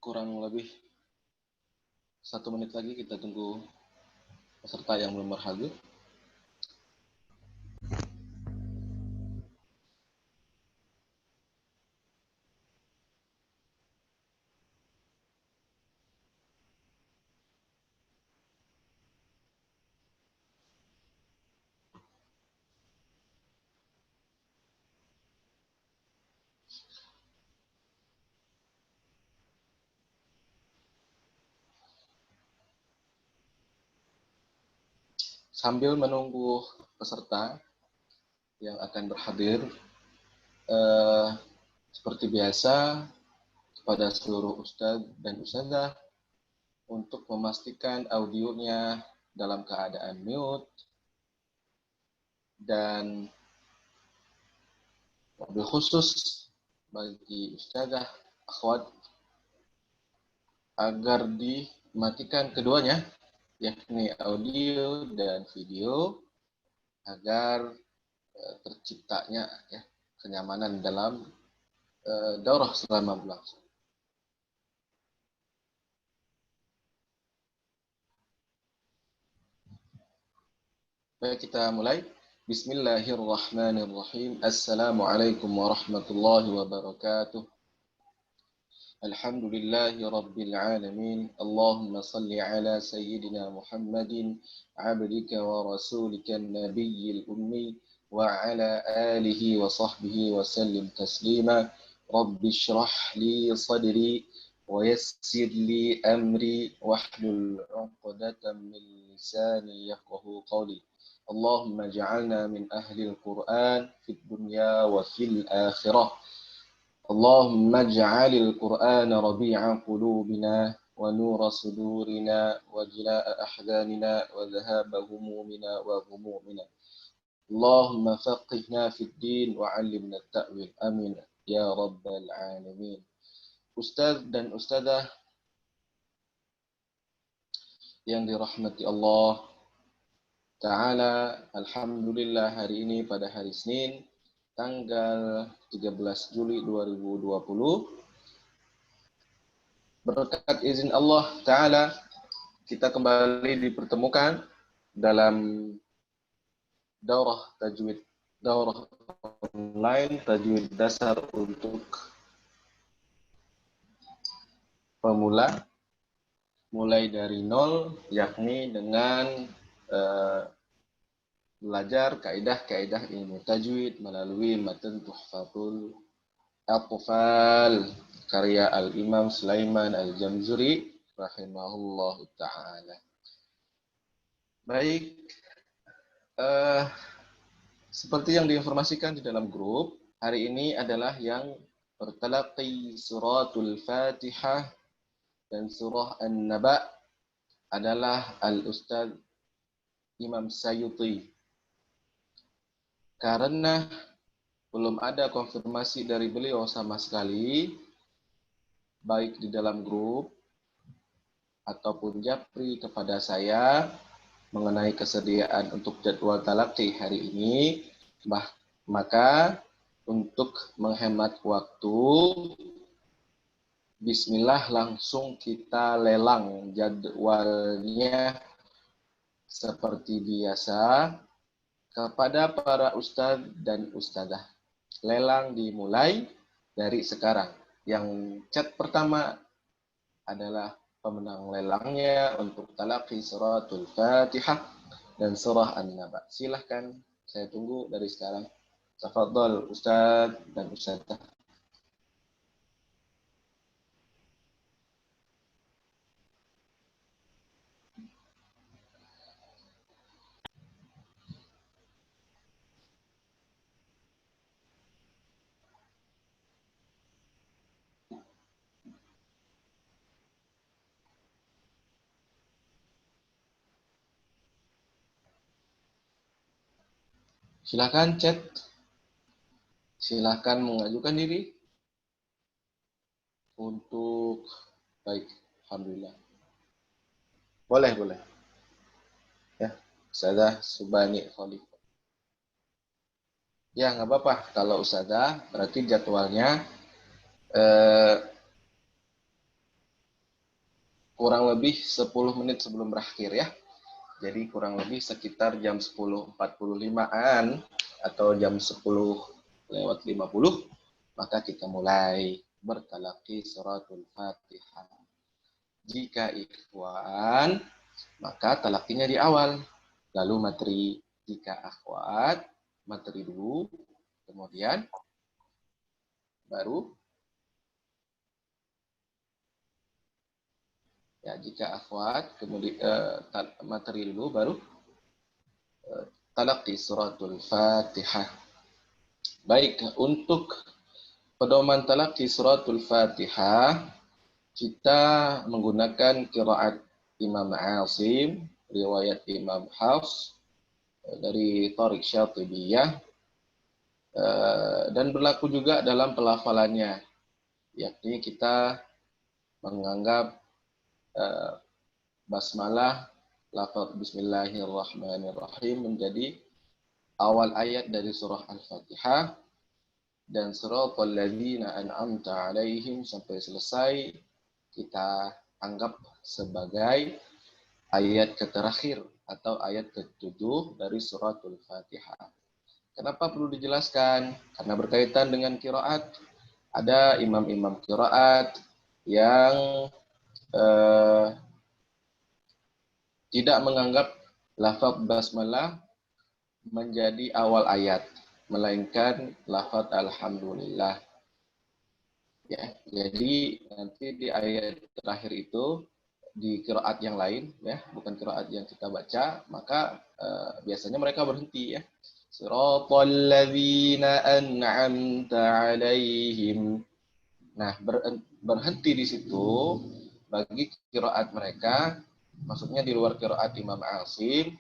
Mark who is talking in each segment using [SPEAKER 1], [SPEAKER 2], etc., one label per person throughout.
[SPEAKER 1] kurang lebih 1 menit lagi kita tunggu peserta yang belum berhadir. Sambil menunggu peserta yang akan berhadir, seperti biasa kepada seluruh ustadz dan ustadzah untuk memastikan audionya dalam keadaan mute dan mobil khusus bagi ustadzah akhwat agar dimatikan keduanya, yakni audio dan video, agar terciptanya kenyamanan dalam daurah selama berlangsung. Baik, kita mulai. Bismillahirrahmanirrahim. Assalamualaikum warahmatullahi wabarakatuh. Alhamdulillahi rabbil alamin. Allahumma salli ala sayyidina Muhammadin abdika wa rasulika nabiyyil ummi wa ala alihi wa sahbihi wa sallim taslima. Rabbi shrah li sadri wa yassir li amri wahlul 'uqdatam min lisani yafqahu qawli. Allahumma ja'alna min ahlil Qur'an fid dunya wa fil akhirah. Allahumma ja'alil Qur'ana rabi'a qulubina wa nura sudurina wa jilaa ahzanina wa dhahaba humumina wa humumina. Allahumma faqihna fid din wa 'allimna at-ta'wil. Amin ya rabbal alamin. Ustaz dan ustazah yang dirahmati Allah Ta'ala, alhamdulillah hari ini pada hari Senin, tanggal 13 Juli 2020. Berkat izin Allah Ta'ala, kita kembali dipertemukan dalam daurah tajwid, daurah online tajwid dasar untuk pemula, mulai dari nol, yakni dengan belajar kaidah-kaidah ilmu tajwid melalui matan Tuhfatul Atfal karya Al-Imam Sulaiman Al-Jamzuri rahimahullahu ta'ala. Baik, seperti yang diinformasikan di dalam grup, hari ini adalah yang bertalaqi suratul Fatihah dan surah An-Naba adalah Al-Ustadz Imam Sayuti. Karena belum ada konfirmasi dari beliau sama sekali, baik di dalam grup ataupun japri kepada saya mengenai kesediaan untuk jadwal talaqi hari ini, maka untuk menghemat waktu, bismillah langsung kita lelang jadwalnya seperti biasa kepada para ustadz dan ustadzah. Lelang dimulai dari sekarang. Yang chat pertama adalah pemenang lelangnya untuk talaqi suratul Fatihah dan surah An-Naba. Silahkan, saya tunggu dari sekarang. Tafadhol ustadz dan ustadzah. Silakan chat. Silakan mengajukan diri untuk baik. Alhamdulillah. Boleh. Ya, Ustazah Subani Khalif. Ya, nggak apa-apa. Kalau Ustazah, berarti jadwalnya kurang lebih 10 menit sebelum berakhir ya. Jadi kurang lebih sekitar jam 10.45-an atau jam 10:50, maka kita mulai bertalaqi suratul Fatihah. Jika ikhwan, maka talaqinya di awal, lalu materi. Jika akhwat, materi dulu, kemudian baru ya, jika akhwat kemudian materi dulu, baru talaqi suratul Fatihah. Baik, untuk pedoman talaqi suratul Fatihah, kita menggunakan qiraat Imam Asim, riwayat Imam Hafs dari Thariq Syatibiyah, dan berlaku juga dalam pelafalannya, yakni kita menganggap basmalah, lafaz Bismillahirrahmanirrahim menjadi awal ayat dari surah Al-Fatihah, dan siratal ladzina an'amta alaihim sampai selesai kita anggap sebagai ayat terakhir atau ayat ke-7 dari suratul Fatihah. Kenapa perlu dijelaskan? Karena berkaitan dengan qiraat. Ada imam-imam qiraat yang tidak menganggap lafaz basmalah menjadi awal ayat, melainkan lafaz alhamdulillah. Ya, jadi nanti di ayat terakhir itu di qiraat yang lain, ya, bukan qiraat yang kita baca, maka biasanya mereka berhenti ya. Siratal ladzina an'amta 'alaihim. Nah, berhenti di situ bagi qiraat mereka, maksudnya di luar qiraat Imam Asim,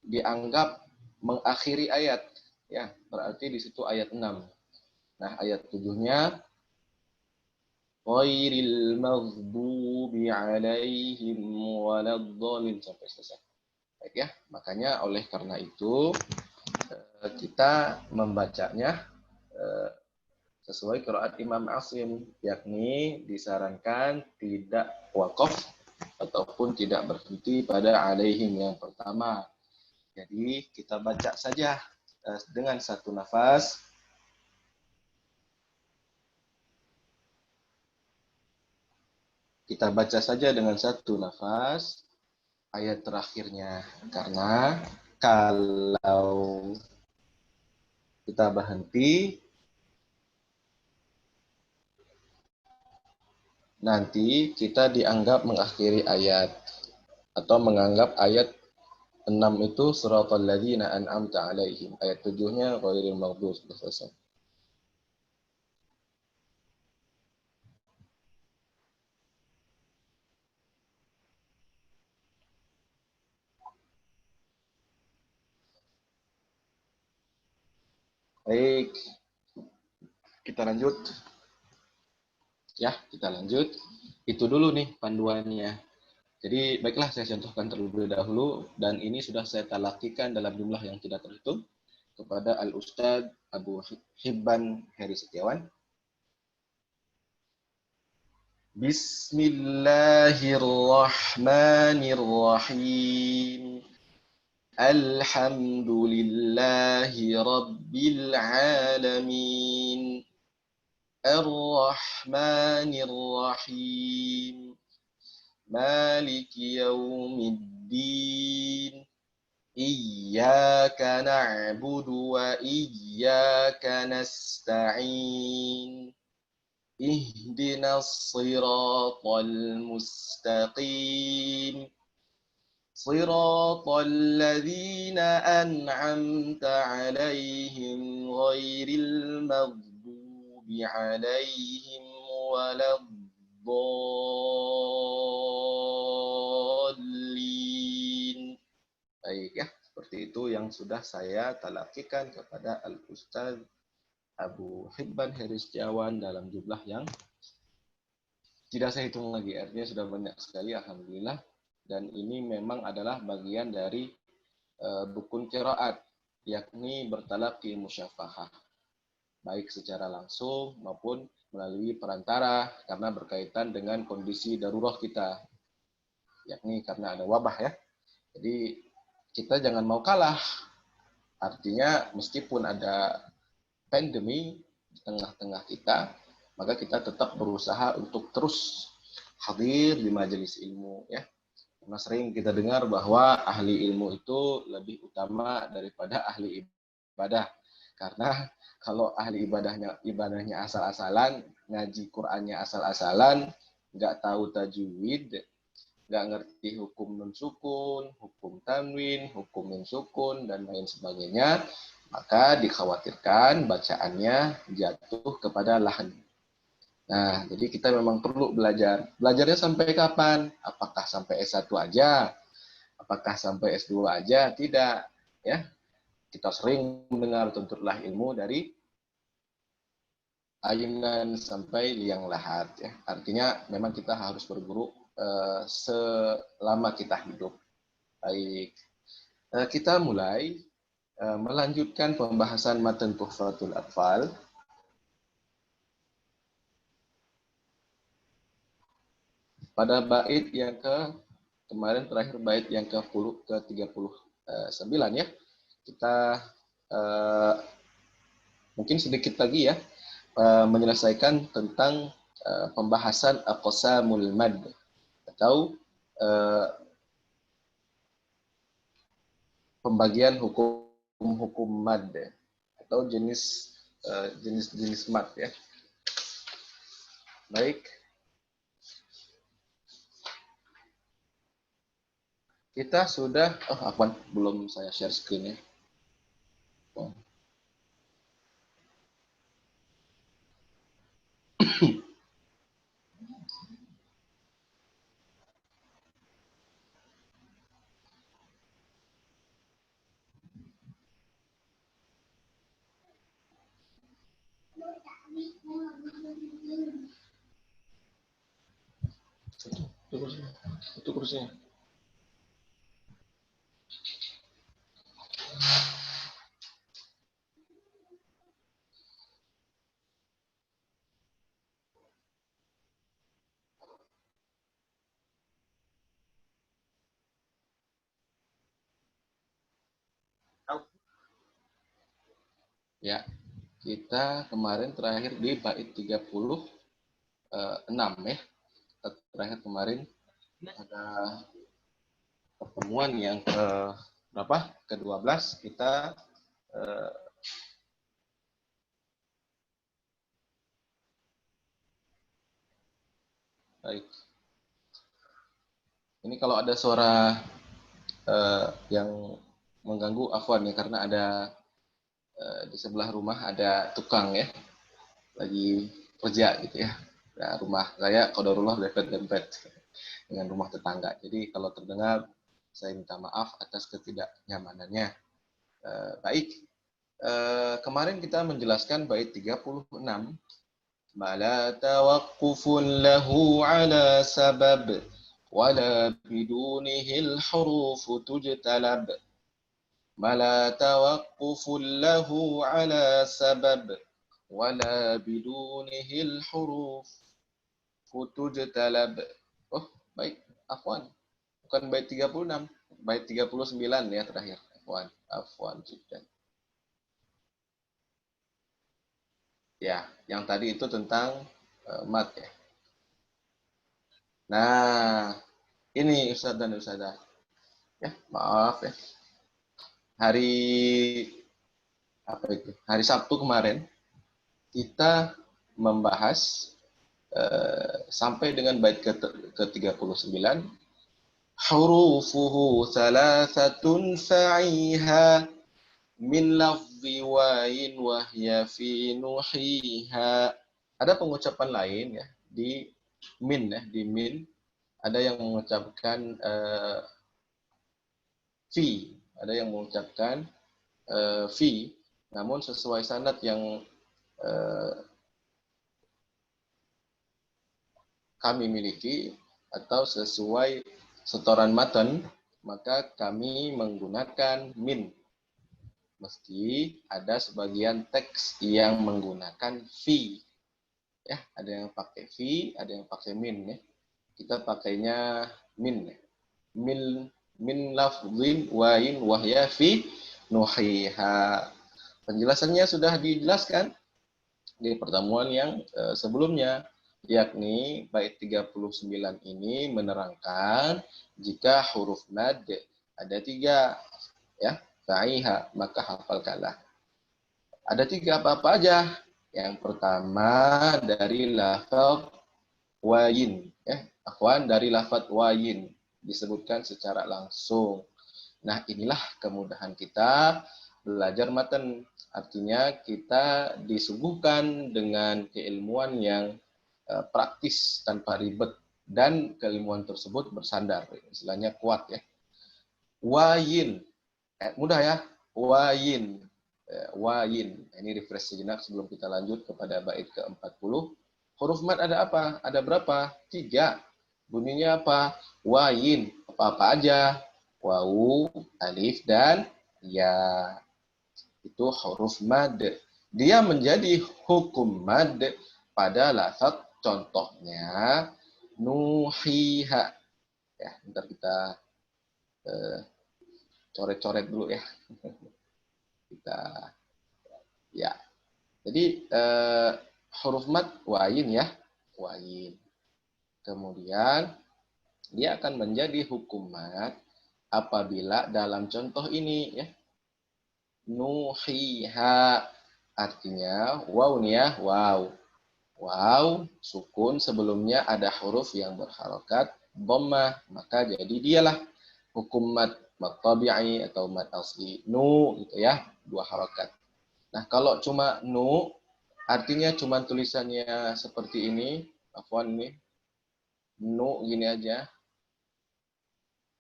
[SPEAKER 1] dianggap mengakhiri ayat, ya, berarti di situ ayat 6. Nah, ayat 7-nya ghairil maghdubi 'alaihim waladdallin sampai selesai. Baik ya, makanya oleh karena itu kita membacanya sesuai qiraat Imam Asim, yakni disarankan tidak waqaf ataupun tidak berhenti pada 'alaihim yang pertama. Jadi kita baca saja dengan satu nafas. Kita baca saja dengan satu nafas ayat terakhirnya. Karena kalau kita berhenti, nanti kita dianggap mengakhiri ayat. Atau menganggap ayat 6 itu suratal ladzina an'amta 'alaihim. Ayat 7-nya ghairil maghdubi selesai. Baik, kita lanjut. Ya, kita lanjut. Itu dulu nih panduannya. Jadi baiklah saya contohkan terlebih dahulu, dan ini sudah saya talakikan dalam jumlah yang tidak terhitung kepada Al-Ustadz Abu Hibban Heri Setiawan. Bismillahirrahmanirrahim. Alhamdulillahi Rabbil Alamin. Ar-Rahmanir-Rahim. Maliki Yaumiddin. Iyyaka na'budu wa iyyaka nasta'in. Ihdinas siratal mustaqim. Siratal ladzina an'amta 'alaihim ghairil maghdubi 'alaihim waladdallin. Baik ya, seperti itu yang sudah saya talakikan kepada Al-Ustaz Abu Hibban Heri Setiawan dalam jumlah yang tidak saya hitung lagi. Artinya sudah banyak sekali, alhamdulillah. Dan ini memang adalah bagian dari rukun qiraat, yakni bertalaqi musyafahah, baik secara langsung maupun melalui perantara, karena berkaitan dengan kondisi darurat kita. yakni karena ada wabah ya. Jadi kita jangan mau kalah. Artinya meskipun ada pandemi di tengah-tengah kita, maka kita tetap berusaha untuk terus hadir di majelis ilmu ya. Karena sering kita dengar bahwa ahli ilmu itu lebih utama daripada ahli ibadah. Karena kalau ahli ibadahnya asal-asalan, ngaji Qur'annya asal-asalan, nggak tahu tajwid, nggak ngerti hukum nun sukun, hukum tanwin, hukum min sukun, dan lain sebagainya, maka dikhawatirkan bacaannya jatuh kepada lahan. Nah, jadi kita memang perlu belajar. Belajarnya sampai kapan? Apakah sampai S1 aja? Apakah sampai S2 aja? Tidak. Ya, kita sering mendengar tuntutlah ilmu dari ayunan sampai liang lahat. Ya. Artinya memang kita harus berguru selama kita hidup. Baik, kita mulai melanjutkan pembahasan matan Tuhfatul Atfal. Pada bait yang kemarin terakhir bait yang ke-39 ya. Kita mungkin sedikit lagi ya menyelesaikan tentang pembahasan aqsamul mad atau pembagian hukum mad atau jenis mad ya. Baik. Kita sudah belum saya share screen ya. Itu kursinya. Ya, kita kemarin terakhir di bait 36 ya. Terakhir kemarin ada pertemuan yang ke-12 kita baik. Ini kalau ada suara yang mengganggu afwan ya, karena ada di sebelah rumah ada tukang ya lagi kerja gitu ya. Nah, rumah saya qadarullah dempet-dempet dengan rumah tetangga. Jadi kalau terdengar saya minta maaf atas ketidaknyamanannya. Baik. Kemarin kita menjelaskan bait 36. Mala tawaqqufun lahu ala sabab wala bidunihil hurufu tujtalab. Mala tawaqqufun lahu ala sabab wala bidunihil hurufu tujtalab. Oh, baik. Afwan. Bukan bait 36, bait 39 ya terakhir. Afwan jiddan. Ya, yang tadi itu tentang mat ya. Nah, ini Ustaz dan Ustazah. Ya, maaf ya. Hari Sabtu kemarin kita membahas sampai dengan bait ke-39 hurufuhu thalathatun fa'iha min lafzi wain wahya fi nuhiha. Ada pengucapan lain ya di min ada yang mengucapkan fi, ada yang mengucapkan fi, namun sesuai sanad yang kami miliki atau sesuai setoran matan, maka kami menggunakan min. Meski ada sebagian teks yang menggunakan fi. Ya, ada yang pakai fi, ada yang pakai min ya. Kita pakainya min ya. min min lafzin wain wahya fi nuhiha. Penjelasannya sudah dijelaskan di pertemuan yang sebelumnya, yakni bait 39 ini menerangkan jika huruf mad ada 3, ya, fa'iha, maka hafalkanlah. Ada 3 apa-apa aja. Yang pertama dari lafaz wayin, ya, akhwan, dari lafaz wayin disebutkan secara langsung. Nah, inilah kemudahan kita belajar matan. Artinya kita disuguhkan dengan keilmuan yang praktis tanpa ribet, dan keilmuan tersebut bersandar, istilahnya kuat, ya. Wayin, mudah ya. Wayin, wayin. Ini refresh sejenak sebelum kita lanjut kepada bait ke-40. Huruf mad ada apa? Ada berapa? 3. Bunyinya apa? Wayin. Apa-apa aja? Wawu, alif, dan ya. Itu huruf mad. Dia menjadi hukum mad pada lafaz contohnya nuhiha. Ya, ntar kita coret-coret dulu ya. Kita, ya. Jadi huruf mad wayin, ya, wayin. Kemudian dia akan menjadi hukum mad apabila dalam contoh ini, ya, nuhiha, artinya waw nih, ya, waw. Waw sukun, sebelumnya ada huruf yang berharokat dhammah, maka jadi dialah hukum mad tabi'i atau mad asli nu, gitu ya, 2 harokat. Nah, kalau cuma nu, artinya cuma tulisannya seperti ini, afwan nih, nu gini aja,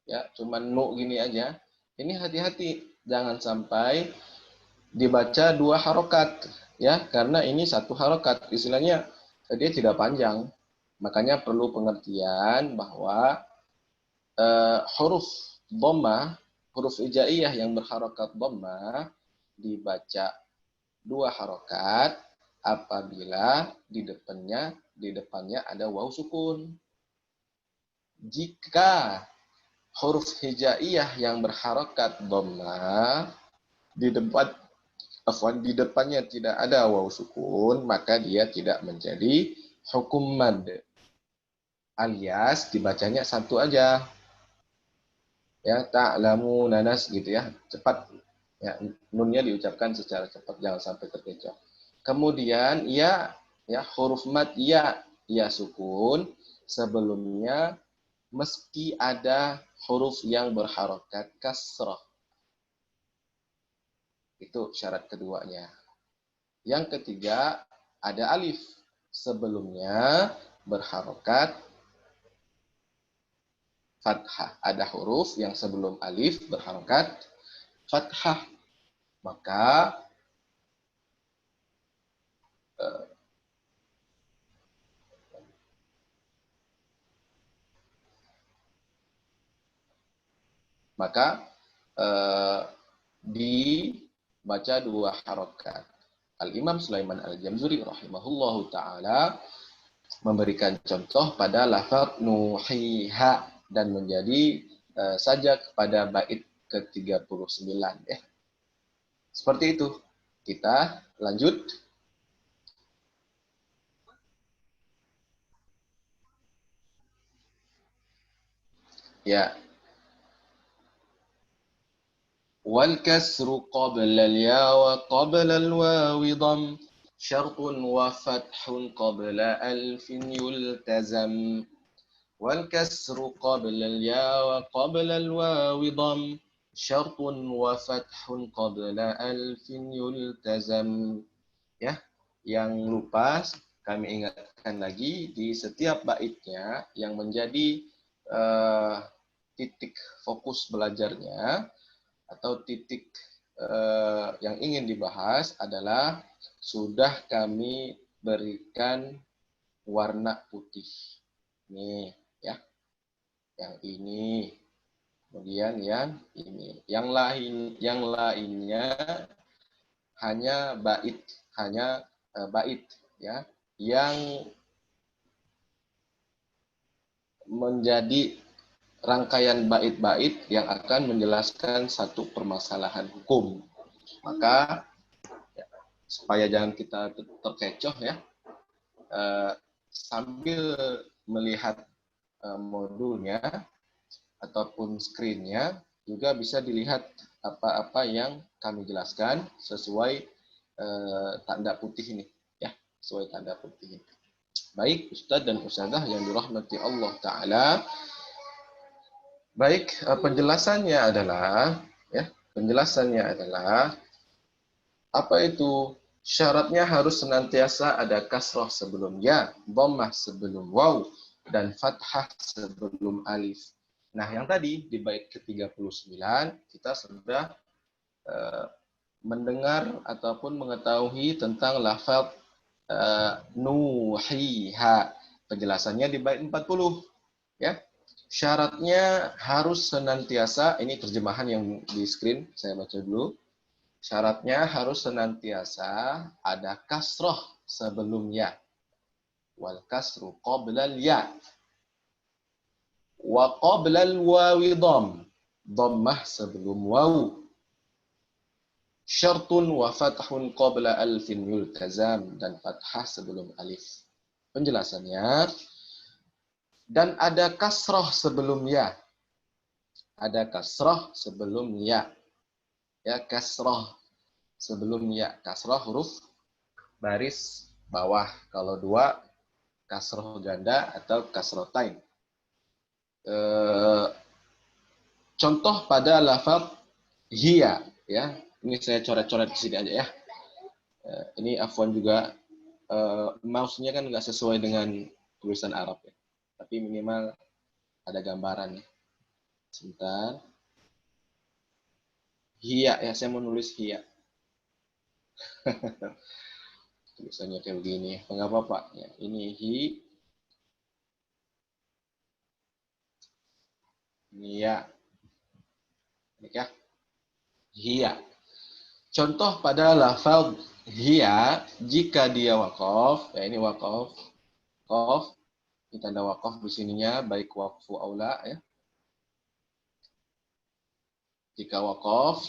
[SPEAKER 1] ya, cuma nu gini aja. Ini hati-hati, jangan sampai dibaca 2 harokat, ya, karena ini 1 harokat, istilahnya dia tidak panjang. Makanya perlu pengertian bahwa huruf dhammah, huruf hijaiyah yang berharokat dhammah dibaca 2 harokat apabila di depannya ada waw sukun. Jika huruf hijaiyah yang berharokat dhammah di depannya tidak ada waw sukun, maka dia tidak menjadi hukum mad. Alias dibacanya 1 aja. Ya, ta'lamu nanas, gitu ya. Cepat. Ya, nunnya diucapkan secara cepat, jangan sampai terkecoh. Kemudian ya, huruf mad ya sukun sebelumnya meski ada huruf yang berharokat kasrah. Itu syarat keduanya. Yang ketiga, ada alif sebelumnya berharokat fathah. Ada huruf yang sebelum alif berharokat fathah. Maka dibaca 2 harokat. Al-Imam Sulaiman Al-Jamzuri rahimahullahu ta'ala memberikan contoh pada lafaz nuhiha dan menjadi sajak pada bait ke-39, ya. Seperti itu. Kita lanjut. Ya. Wal kasru qabla al-ya wa qabla al-wawi dham syartun wa fathun qabla alfin yultazam. Wal kasru qabla al-ya wa qabla al-wawi dham syartun wa fathun qabla alfin yultazam. Ya, yang lupa kami ingatkan lagi, di setiap baitnya yang menjadi titik fokus belajarnya atau titik yang ingin dibahas adalah sudah kami berikan warna putih. Nih, ya. Yang ini, kemudian yang ini. Yang lainnya hanya bait, ya, yang menjadi rangkaian bait-bait yang akan menjelaskan satu permasalahan hukum. Maka supaya jangan kita terkecoh ya, sambil melihat modulnya ataupun screen-nya juga bisa dilihat apa-apa yang kami jelaskan sesuai tanda putih ini ya, sesuai tanda putih ini. Baik Ustadz dan Ustazah yang dirahmati Allah Ta'ala. Baik, penjelasannya adalah apa itu? Syaratnya harus senantiasa ada kasroh sebelum ya, dhammah sebelum waw, dan fathah sebelum alif. Nah, yang tadi di bait ke-39 kita sudah mendengar ataupun mengetahui tentang lafaz nuhiha. Penjelasannya di bait 40 ya. Syaratnya harus senantiasa, ini terjemahan yang di screen, saya baca dulu. Syaratnya harus senantiasa ada kasroh sebelum ya. Wal kasru qoblal ya. Wa qoblal wawi dham. Dhammah sebelum waw. Syartun wa fathun qabla alfin yultazam. Dan fathah sebelum alif. Penjelasannya. Dan ada kasroh sebelum ya. Ada kasroh sebelum ya. Ya, kasroh sebelum ya. Kasroh huruf baris bawah. Kalau dua, kasroh ganda atau kasrotain. Contoh pada lafaz hiya. Ya, ini saya coret-coret di sini aja ya. Ini afwan juga, mouse-nya kan nggak sesuai dengan tulisan Arab ya. Tapi minimal ada gambaran. Sebentar. Hiya ya, saya mau nulis hiya. Tulisannya kayak begini. Enggak apa-apa ya. Ini ini ya. Ini ya. Hiya. Contoh pada lafaz hiya jika dia waqaf, ya ini waqaf. Qaf, ini tanda waqaf di sininya baik waqfu aula ya. Jika waqaf,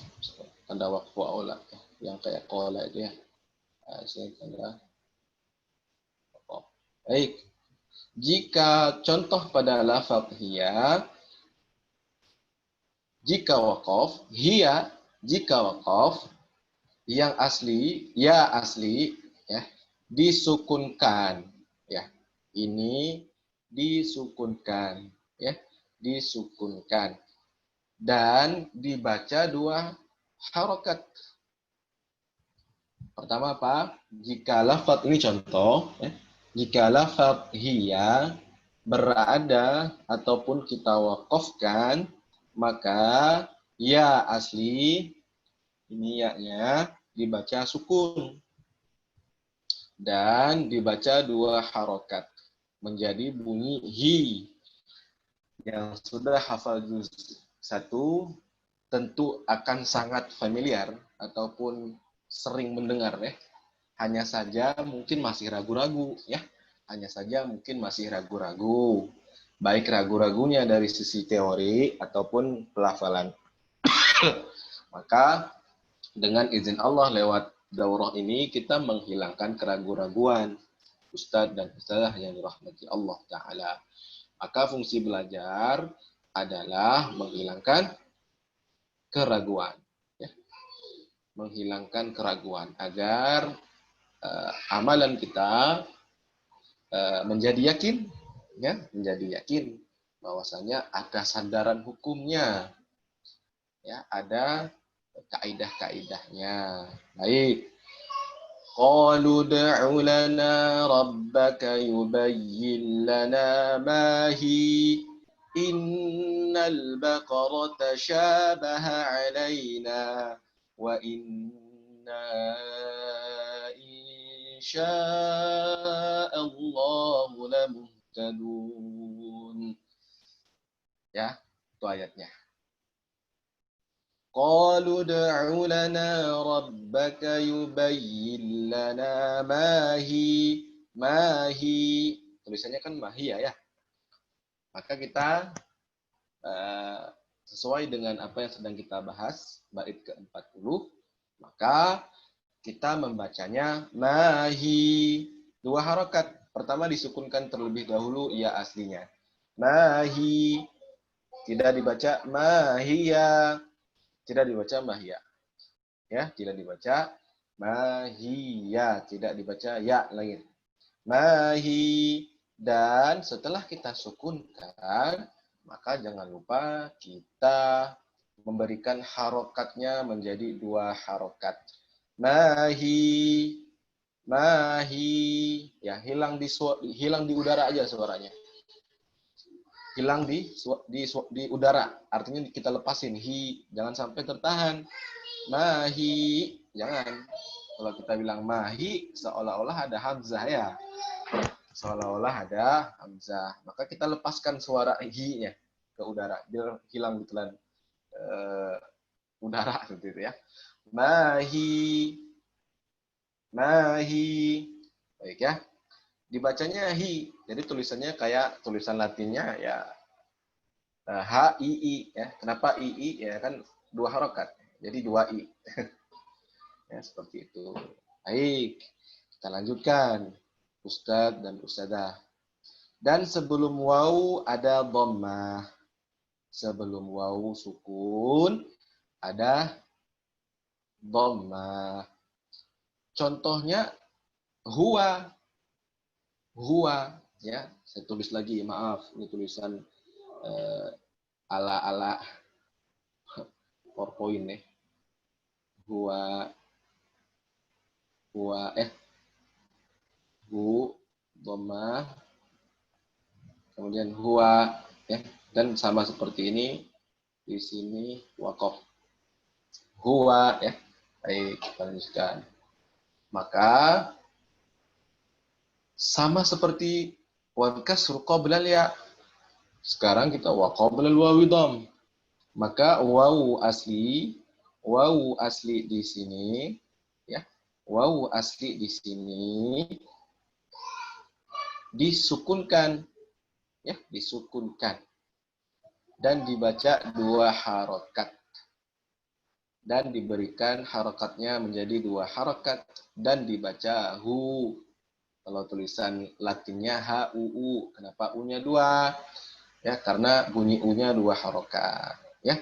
[SPEAKER 1] tanda waqfu aula ya. Yang kayak qala itu ya. Saya tanda waqaf. Baik. Jika contoh pada lafaz hiya jika waqaf, hiya jika waqaf yang asli, ya asli ya, disukunkan ya. Ini disukunkan ya, disukunkan dan dibaca dua harokat. Pertama apa? Jika lafaz ini contoh ya, jika lafaz hiya berada ataupun kita wakafkan, maka ya asli ini ya-nya dibaca sukun dan dibaca dua harokat menjadi bunyi hi. Yang sudah hafal juz 1 tentu akan sangat familiar ataupun sering mendengar ya. Hanya saja mungkin masih ragu-ragu ya. Hanya saja mungkin masih ragu-ragu. Baik ragu-ragunya dari sisi teori ataupun pelafalan. Maka dengan izin Allah lewat daurah ini kita menghilangkan keraguan-raguan Ustadz dan Ustazah yang dirahmati Allah Ta'ala. Maka fungsi belajar adalah menghilangkan keraguan. Ya. Menghilangkan keraguan agar amalan kita menjadi yakin. Ya, menjadi yakin bahwasanya ada sandaran hukumnya. Ya, ada kaidah-kaidahnya. Baik. Qalu da'u lana rabbaka yubayyin lana ma hi innal baqarata syabaha alaina wa inna insya'allahu lamuhtadun. Ya, itu ayatnya. Qalu da'u lana rabbaka yubayyin lana mahi. Mahi. Tulisannya kan mahia ya. Maka kita sesuai dengan apa yang sedang kita bahas, bait ke-40, maka kita membacanya mahi. 2 harokat. Pertama disukunkan terlebih dahulu ya aslinya. Mahi. Tidak dibaca mahia. Tidak dibaca mahia. Ya, tidak dibaca mahia. Tidak dibaca ya lagi. Mahi. Dan setelah kita sukunkan, maka jangan lupa kita memberikan harokatnya menjadi 2 harokat. Mahi, mahi, ya hilang di udara aja suaranya. Hilang di udara, artinya kita lepasin hi, jangan sampai tertahan. Mahi, jangan. Kalau kita bilang mahi, seolah-olah ada hamzah ya. Seolah-olah ada hamzah. Maka kita lepaskan suara hi-nya ke udara, biar hilang di telan udara seperti itu ya. Mahi, mahi, baik ya. Dibacanya hi, jadi tulisannya kayak tulisan Latinnya ya h i i ya. Kenapa i i ya kan 2 harokat, jadi 2 i. Ya seperti itu. Baik, kita lanjutkan Ustadz dan Ustadzah. Dan sebelum waw ada dhammah. Sebelum waw sukun ada dhammah. Contohnya huwa. Huwa ya, saya tulis lagi, maaf, ini tulisan ala-ala PowerPoint nih. Huwa hu dhammah, kemudian huwa ya, dan sama seperti ini di sini waqaf. Huwa ya. Baik, kita lanjutkan. Maka sama seperti wa kasru qabla ya. Sekarang kita wa qabla al-wawi dham. Maka wawu asli di sini ya. Wawu asli di sini disukunkan ya, disukunkan dan dibaca 2 harokat dan diberikan harokatnya menjadi 2 harokat dan dibaca hu. Kalau tulisan Latinnya H-U-U. Kenapa U-nya 2? Ya, karena bunyi U-nya 2 harokat. Ya.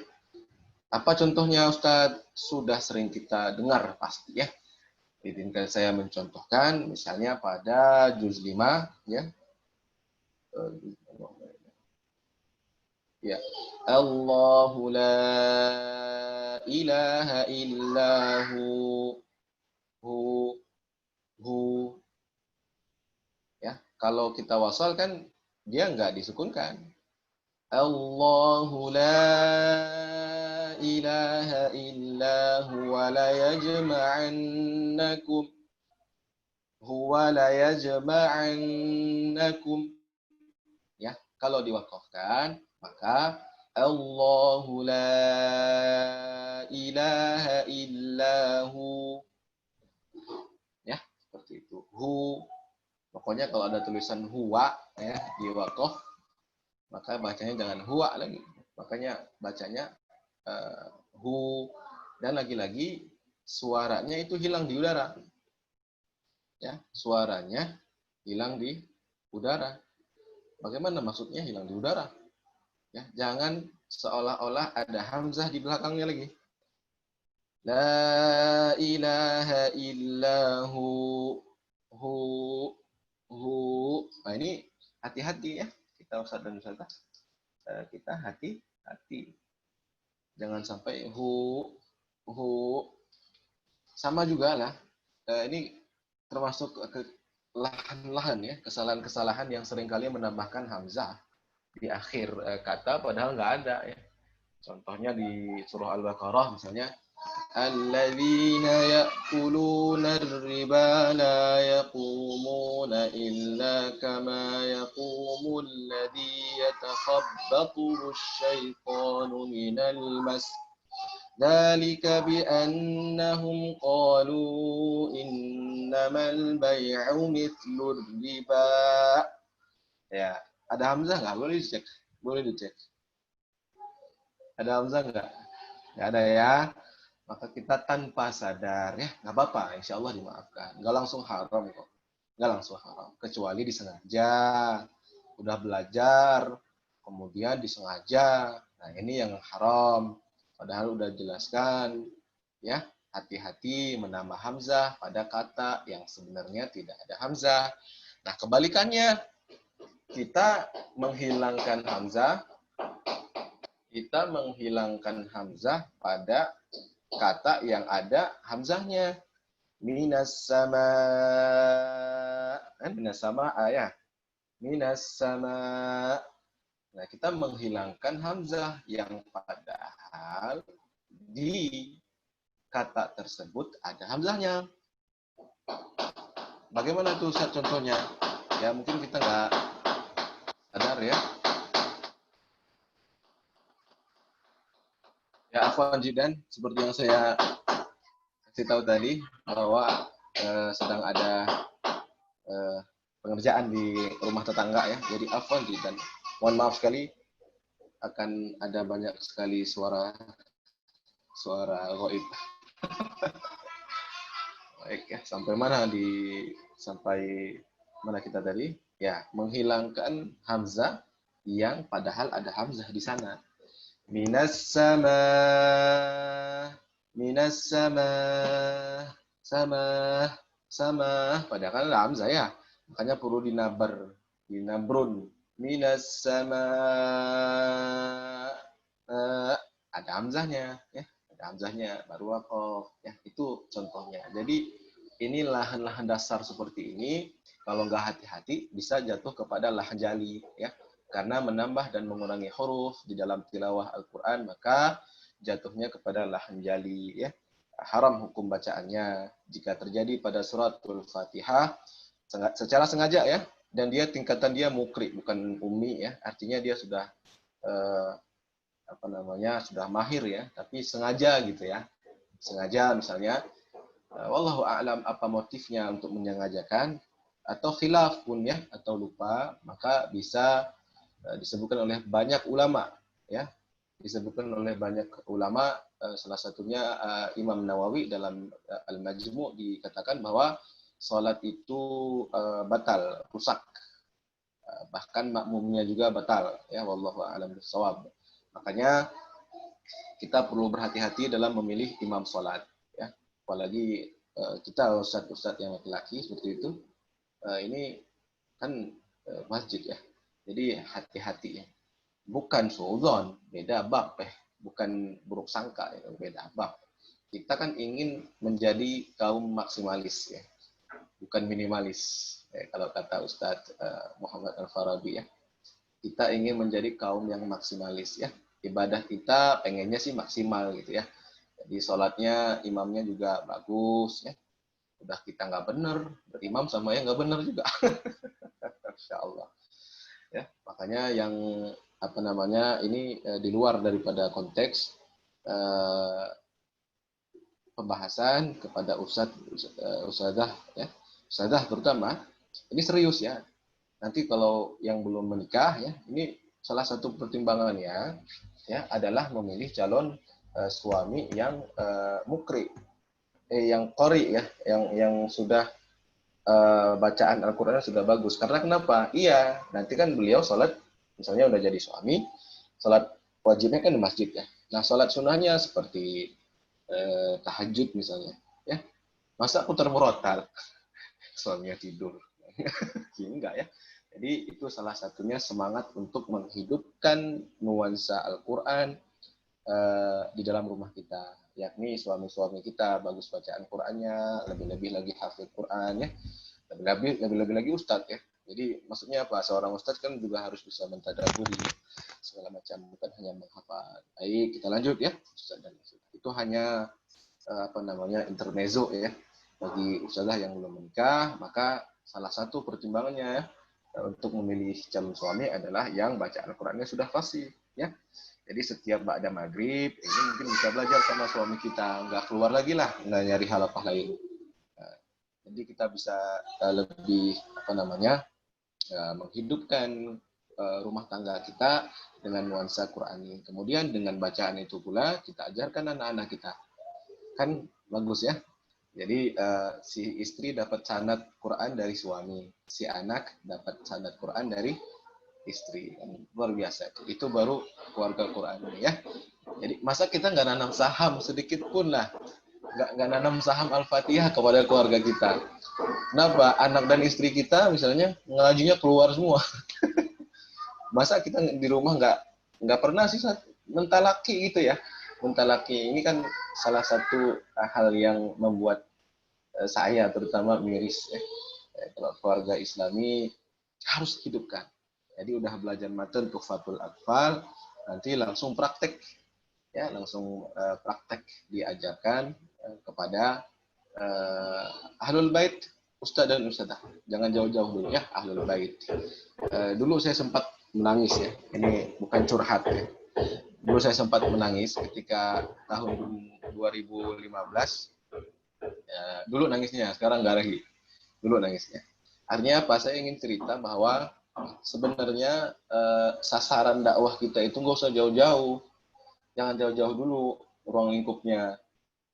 [SPEAKER 1] Apa contohnya Ustadz? Sudah sering kita dengar pasti ya. Izinkan saya mencontohkan, misalnya pada juz 5 ya. Ya. Allahu la ilaha illahu hu. Ya, kalau kita wasal kan dia nggak disukunkan. Allahu la ilaha illa huwa la yajma'annakum. Huwa la yajma'annakum. Ya, kalau diwakafkan maka Allahu la ilaha illahu. Ya, seperti itu. Hu. Pokoknya kalau ada tulisan huwa ya di wakaf, maka bacanya jangan huwa lagi. Makanya bacanya hu, dan lagi-lagi suaranya itu hilang di udara. Ya, suaranya hilang di udara. Bagaimana maksudnya hilang di udara? Ya, jangan seolah-olah ada hamzah di belakangnya lagi. La ilaha illahu hu. Nah ini hati-hati ya, kita Ustaz dan Ustazah, kita hati-hati, jangan sampai hu. Sama juga lah, ini termasuk lahan-lahan ya, kesalahan-kesalahan yang seringkali menambahkan hamzah di akhir kata padahal nggak ada ya. Contohnya di surah Al-Baqarah misalnya, alladzina ya'kuluna ar-riba la yaqumuna illa kama yaqumu alladzi yatakhabbathu asy-syaitanu minal mas. Dzalika bi annahum qalu innamal bai'u mithlur riba. Ya, ada hamzah nggak? Boleh dicek. Boleh dicek. Ada hamzah nggak? Nggak ada ya. Maka kita tanpa sadar ya, nggak apa-apa, insya Allah dimaafkan. Nggak langsung haram kok. Nggak langsung haram. Kecuali disengaja. Udah belajar, kemudian disengaja. Nah ini yang haram. Padahal udah jelaskan ya, hati-hati menambah hamzah pada kata yang sebenarnya tidak ada hamzah. Nah kebalikannya, kita menghilangkan hamzah, pada kata yang ada hamzahnya. Minas sama, minas sama ayah, minas sama. Nah, kita menghilangkan hamzah yang padahal di kata tersebut ada hamzahnya. Bagaimana tuh Ustaz contohnya? Ya mungkin kita nggak sadar ya. Ya afwan jidan, seperti yang saya kasih tahu tadi bahwa sedang ada pengerjaan di rumah tetangga ya. Jadi afwan jidan. Mohon maaf sekali akan ada banyak sekali suara gaib. Baik ya, sampai mana kita tadi? Ya, menghilangkan hamzah yang padahal ada hamzah di sana. Minas sama, minas sama, sama, sama. Padahal kan ada hamzah ya. Makanya perlu dinabrun. Minas sama, ada hamzahnya ya. Ada hamzahnya baru waqaf ya, itu contohnya. Jadi ini lahan-lahan dasar seperti ini kalau nggak hati-hati bisa jatuh kepada lahan jali ya, karena menambah dan mengurangi huruf di dalam tilawah Al-Quran maka jatuhnya kepada lahan jali ya. Haram hukum bacaannya jika terjadi pada suratul Fatihah secara sengaja ya, dan dia tingkatan dia mukri bukan ummi ya, artinya dia sudah eh, sudah mahir ya, tapi sengaja gitu ya, sengaja misalnya, wallahu a'lam apa motifnya untuk menyengajakan, atau khilaf pun ya, atau lupa, maka bisa disebutkan oleh banyak ulama ya, salah satunya Imam Nawawi dalam Al-Majmu' dikatakan bahwa salat itu batal, rusak, bahkan makmumnya juga batal ya, wallahu a'lam bishawab. Makanya kita perlu berhati-hati dalam memilih imam sholat ya, apalagi kita ustadz yang laki-laki seperti itu, ini kan masjid ya, jadi hati-hati ya, bukan suudzon, beda bab bukan buruk sangka ya, beda bab. Kita kan ingin menjadi kaum maksimalis ya, bukan minimalis ya, kalau kata Ustadz Muhammad Al-Farabi ya, kita ingin menjadi kaum yang maksimalis ya. Ibadah kita pengennya sih maksimal gitu ya. Jadi sholatnya imamnya juga bagus ya. Udah kita nggak bener, berimam sama yang nggak bener juga. Insya Allah. Ya, makanya yang ini di luar daripada konteks pembahasan kepada ustadzah ya, ustadzah terutama, ini serius ya. Nanti kalau yang belum menikah ya, ini salah satu pertimbangannya ya adalah memilih calon suami yang mukri, yang qori ya, yang sudah bacaan Al-Qur'annya sudah bagus. Karena kenapa? Iya, nanti kan beliau sholat, misalnya udah jadi suami, sholat wajibnya kan di masjid ya. Nah, sholat sunnahnya seperti tahajud misalnya, ya. Masa putar murotal, suaminya tidur. Enggak ya. Jadi itu salah satunya semangat untuk menghidupkan nuansa Al-Quran di dalam rumah kita, yakni suami-suami kita bagus bacaan Qurannya, lebih-lebih lagi hafid Quran ya, lebih-lebih lagi ustadz ya. Jadi maksudnya apa? Seorang ustadz kan juga harus bisa mentadaburi segala macam, bukan hanya menghafal. Baik, kita lanjut ya. Itu hanya intermezzo ya bagi ustazah yang belum menikah. Maka salah satu pertimbangannya untuk memilih calon suami adalah yang baca Al-Qurannya sudah fasih ya. Jadi setiap ba'da maghrib ini mungkin bisa belajar sama suami kita, nggak keluar lagi lah, nggak nyari hal apa lain. Jadi kita bisa lebih menghidupkan rumah tangga kita dengan nuansa Qurani. Kemudian dengan bacaan itu pula kita ajarkan anak-anak kita. Kan bagus ya. Jadi si istri dapat sanad Quran dari suami, si anak dapat sanad Quran dari istri. Luar biasa itu. Itu baru keluarga Quran ya. Jadi masa kita nggak nanam saham sedikit pun lah, nggak nanam saham Al-Fatihah kepada keluarga kita. Kenapa? Anak dan istri kita misalnya ngajinya keluar semua. Masa kita di rumah nggak pernah sih mentalaki gitu ya. Mentalaki ini kan salah satu hal yang membuat saya terutama miris kalau keluarga Islami harus hidupkan. Jadi udah belajar materi Tuhfatul Atfal, nanti langsung praktek ya, langsung praktek diajarkan kepada ahlul bait, ustadz dan ustadzah. Jangan jauh-jauh dulu ya ahlul bait. Dulu saya sempat menangis ya. Ini bukan curhat ya. Dulu saya sempat menangis ketika tahun 2015. Dulu nangisnya, sekarang nggak lagi. Dulu nangisnya. Artinya apa? Saya ingin cerita bahwa sebenarnya sasaran dakwah kita itu nggak usah jauh-jauh. Jangan jauh-jauh dulu ruang lingkupnya.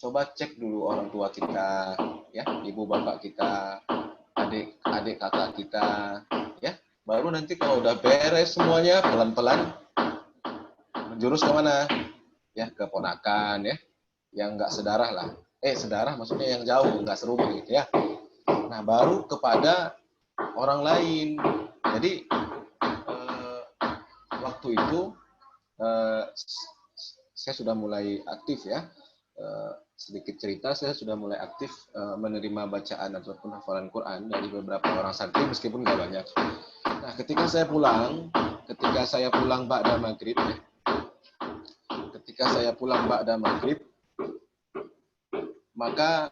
[SPEAKER 1] Coba cek dulu orang tua kita, ya, ibu bapak kita, adik kakak kita, ya. Baru nanti kalau udah beres semuanya, pelan-pelan menjurus ke mana? Ya, ke ponakan, ya, yang nggak sedarah lah. Sedarah maksudnya yang jauh, nggak serumah gitu ya. Nah, baru kepada orang lain. Jadi waktu itu saya sudah mulai aktif ya. Sedikit cerita, saya sudah mulai aktif menerima bacaan ataupun hafalan Quran dari beberapa orang santri meskipun nggak banyak. Nah, ketika saya pulang ba'da maghrib, ya, maka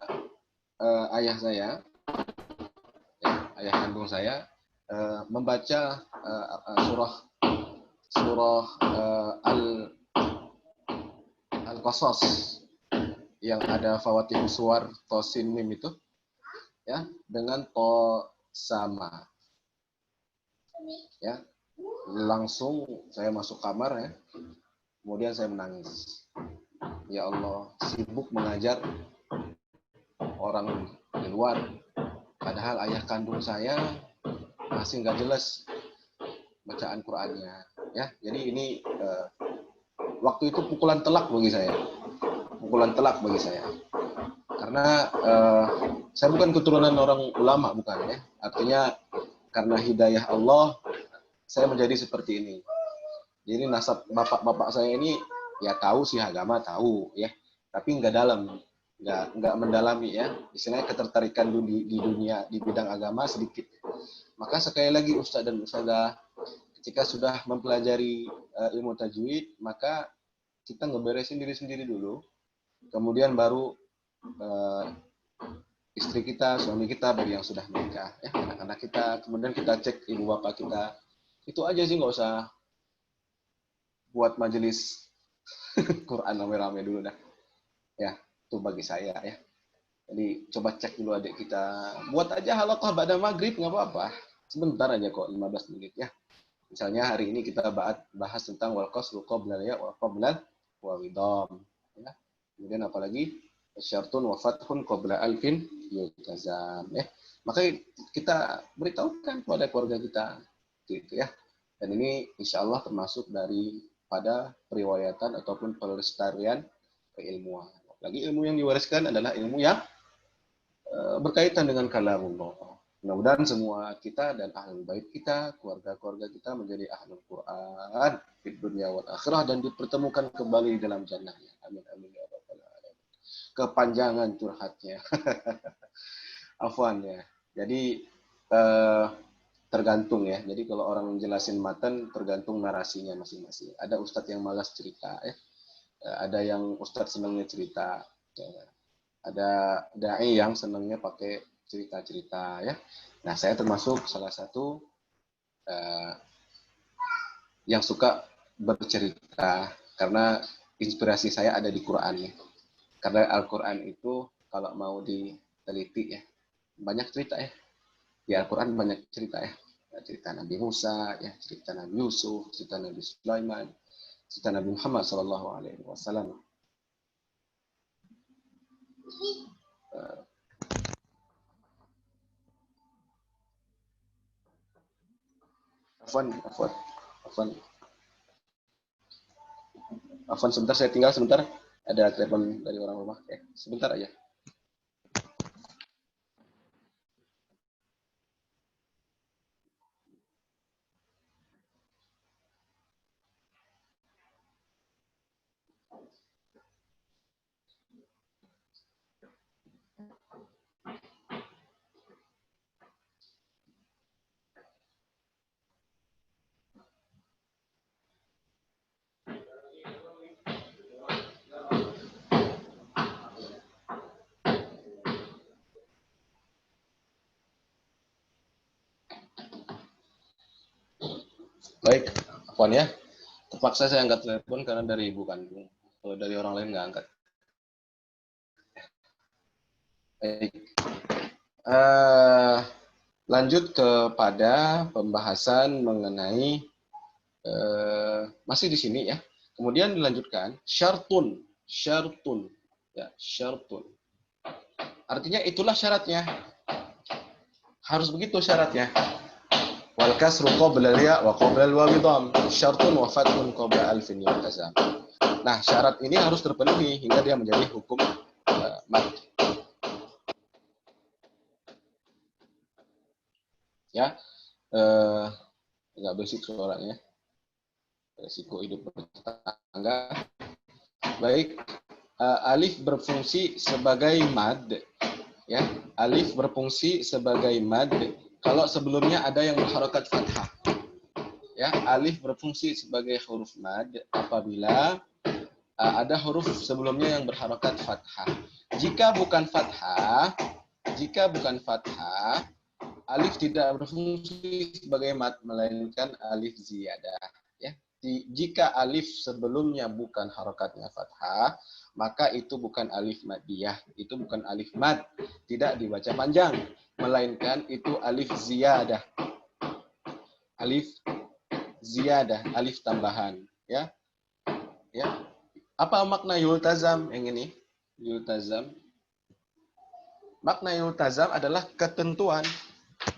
[SPEAKER 1] ayah saya, ya, ayah kandung saya, membaca surah Al-Qasas yang ada fawatihus suwar tosin mim itu, ya, dengan to sama, ya. Langsung saya masuk kamar ya, kemudian saya menangis. Ya Allah, sibuk mengajar orang di luar, padahal ayah kandung saya masih nggak jelas bacaan Qur'annya, ya. Jadi ini waktu itu pukulan telak bagi saya, karena saya bukan keturunan orang ulama, bukan ya. Artinya karena hidayah Allah saya menjadi seperti ini. Jadi nasab bapak-bapak saya ini ya tahu sih agama, tahu ya, tapi nggak dalam, nggak mendalami ya. Istilahnya ketertarikan di dunia di bidang agama sedikit. Maka sekali lagi ustadz dan ustadzah, ketika sudah mempelajari ilmu tajwid, maka kita ngeberesin diri sendiri dulu, kemudian baru istri kita, suami kita bagi yang sudah menikah, ya, anak-anak kita, kemudian kita cek ibu bapak kita. Itu aja sih, nggak usah buat majelis Quran rame-rame dulu dah. Ya, itu bagi saya ya. Jadi coba cek dulu adik kita. Buat aja halaqah ba'da maghrib, nggak apa-apa. Sebentar aja kok, 15 menit ya. Misalnya hari ini kita bahas tentang wal qasru qabla ya wa qabla wa widam. Ya. Kemudian apalagi syartun wa fathun qabla alfin yutazam ya. Maka kita beritahukan kepada keluarga kita gitu ya. Dan ini insya Allah termasuk pada periwayatan ataupun pelestarian keilmuan. Lagi ilmu yang diwariskan adalah ilmu yang berkaitan dengan kalamullah. Mudah-mudahan semua kita dan ahlul bait kita, keluarga-keluarga kita menjadi ahlul Quran di dunia wal akhirah dan dipertemukan kembali dalam jannahnya. Amin amin ya rabbal alamin. Kepanjangan curhatnya. Afwan ya. Jadi tergantung ya. Jadi kalau orang menjelasin matan tergantung narasinya masing-masing. Ada ustadz yang malas cerita ya. Ada yang ustadz senangnya cerita. Ya. Ada dai yang senangnya pakai cerita-cerita ya. Nah, saya termasuk salah satu yang suka bercerita karena inspirasi saya ada di Quran ya. Karena Al-Quran itu kalau mau diteliti ya banyak cerita ya. Di Al-Quran banyak cerita ya. cerita Nabi Musa, ya, cerita Nabi Yusuf, cerita Nabi Sulaiman, cerita Nabi Muhammad Sallallahu Alaihi Wasallam. Afwan, sebentar saya tinggal sebentar. Ada telepon dari orang rumah. Sebentar aja. Baik, Afwan ya. Terpaksa saya angkat telepon karena dari ibu kandung. Kalau dari orang lain nggak angkat. Baik. Lanjut kepada pembahasan mengenai masih di sini ya. Kemudian dilanjutkan syartun, ya, syartun. Artinya itulah syaratnya. Harus begitu syaratnya. Wal kasru qabla al-ya wa qabla al-wawi dham. Syartun wa fathun qabla alfin yultazam. Nah, syarat ini harus terpenuhi hingga dia menjadi hukum mad. Ya, nggak berisik suaranya. Resiko hidup bertetangga. Baik, alif berfungsi sebagai mad. Ya, alif berfungsi sebagai mad kalau sebelumnya ada yang berharokat fathah. Ya, alif berfungsi sebagai huruf mad apabila ada huruf sebelumnya yang berharokat fathah. Jika bukan fathah, alif tidak berfungsi sebagai mad melainkan alif ziyadah. Ya, jika alif sebelumnya bukan harokatnya fathah, maka itu bukan alif maddiyah, itu bukan alif mad, tidak dibaca panjang, melainkan itu alif ziyadah. Alif ziyadah, alif tambahan, ya. Ya. Apa makna yultazam yang ini? Yultazam. Makna yultazam adalah ketentuan.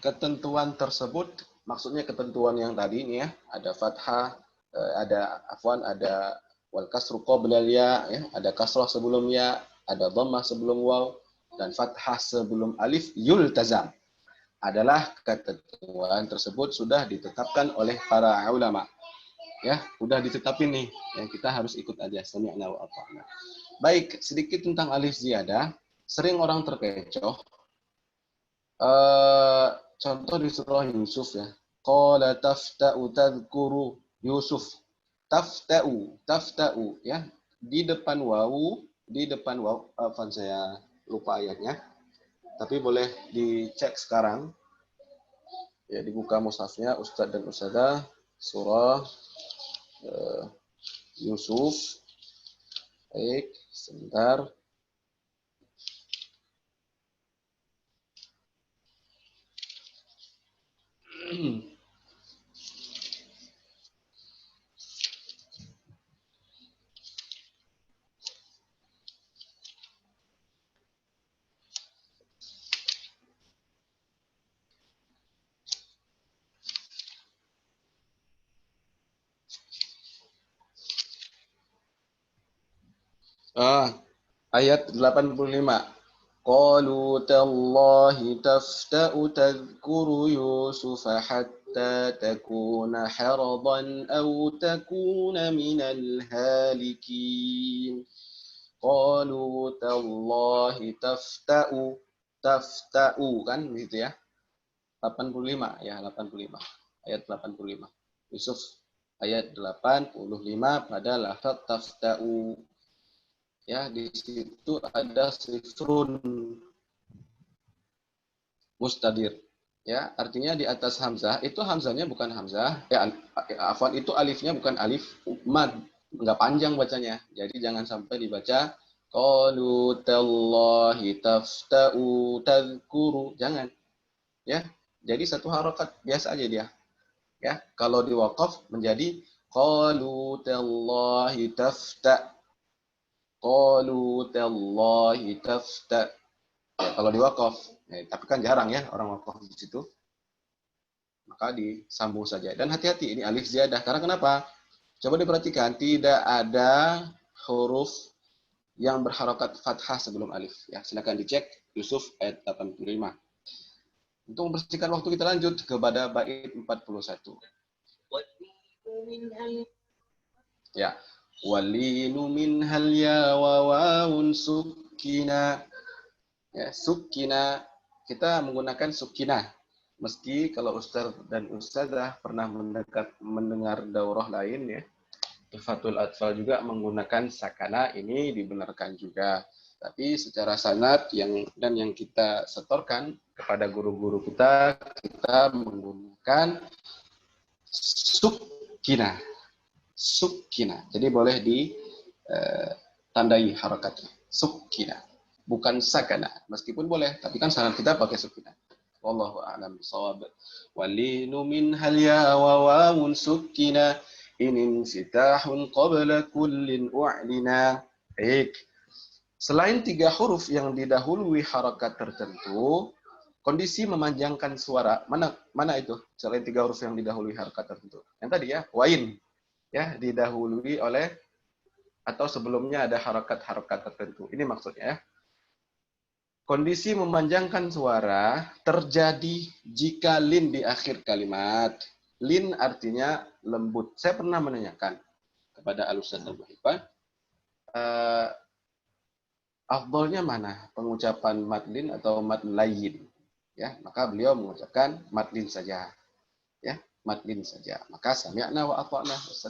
[SPEAKER 1] Ketentuan tersebut, maksudnya ketentuan yang tadi ini ya, ada fathah, ada wal kasru qabla ya, ada kasrah sebelum ya, ada dhammah sebelum waw, dan fathah sebelum alif, yultazam. Adalah ketentuan tersebut sudah ditetapkan oleh para ulama. Ya, sudah ditetapin nih, yang kita harus ikut aja, sami'na wa ata'na. Baik, sedikit tentang alif ziyadah. Sering orang terkecoh. Contoh di surah Yusuf ya. Qala tafta'u tadhkuru Yusuf. Tafta'u ya. Di depan wawu, apa saya lupa ayatnya. Tapi boleh dicek sekarang. Ya, dibuka mushafnya Ustadz dan Ustadzah surah Yusuf. Baik, sebentar. Ayat 85. Qalu tallahi tafta'u tadhkuru Yusuf hatta takuna haradan aw takuna minal halikin. Qalu tallahi tafta'u kan gitu ya. 85 ya, 85. Ayat 85. Yusuf ayat 85 pada lafaz tafta'u. Ya, di situ ada sifrun mustadir. Ya, artinya di atas hamzah, itu hamzahnya bukan hamzah, afwan, itu alifnya bukan alif mad, enggak panjang bacanya. Jadi jangan sampai dibaca qalu tallahi tafta'u tadhkuru, jangan. Ya, Jadi satu harokat biasa aja dia. Ya, kalau di waqaf menjadi qalu tallahi tafta. Qalu tallahi tafta. Ya, kalau di waqaf, tapi kan jarang ya orang waqaf di situ. Maka disambung saja. Dan hati-hati ini alif ziyadah. Karena kenapa? Coba diperhatikan, tidak ada huruf yang berharokat fathah sebelum alif. Ya, silakan dicek Yusuf ayat 85. Untuk membersihkan waktu kita lanjut kepada bait 41. Ya. Walinu minhal ya wawawun sukkina. Ya, sukkina. Kita menggunakan sukkina. Meski kalau Ustaz dan Ustazah pernah mendengar daurah lain ya, Tuhfatul Atfal juga menggunakan sakana, ini dibenarkan juga. Tapi secara sanad yang kita setorkan kepada guru-guru kita, kita menggunakan sukkina. Sukkina. Jadi boleh ditandai harakatnya. Sukkina. Bukan sakana. Meskipun boleh, tapi kan sanad kita pakai sukkina. Wallahu a'lam bishawab. Walinu minhal ya wa wawun sukkina in sitahun qabla kullin u'lina. Baik. Selain 3 huruf yang didahului harakat tertentu, kondisi memanjangkan suara, mana itu? Selain 3 huruf yang didahului harakat tertentu. Yang tadi ya, wain. Ya, didahului oleh atau sebelumnya ada harakat-harakat tertentu. Ini maksudnya ya. Kondisi memanjangkan suara terjadi jika lin di akhir kalimat. Lin artinya lembut. Saya pernah menanyakan kepada Al-Ustaz Al-Muhibban, afdolnya mana? Pengucapan madlin atau madlayin? Ya, maka beliau mengucapkan madlin saja. Ya, madlin saja. Maka sami'na wa ata'na, ustaz.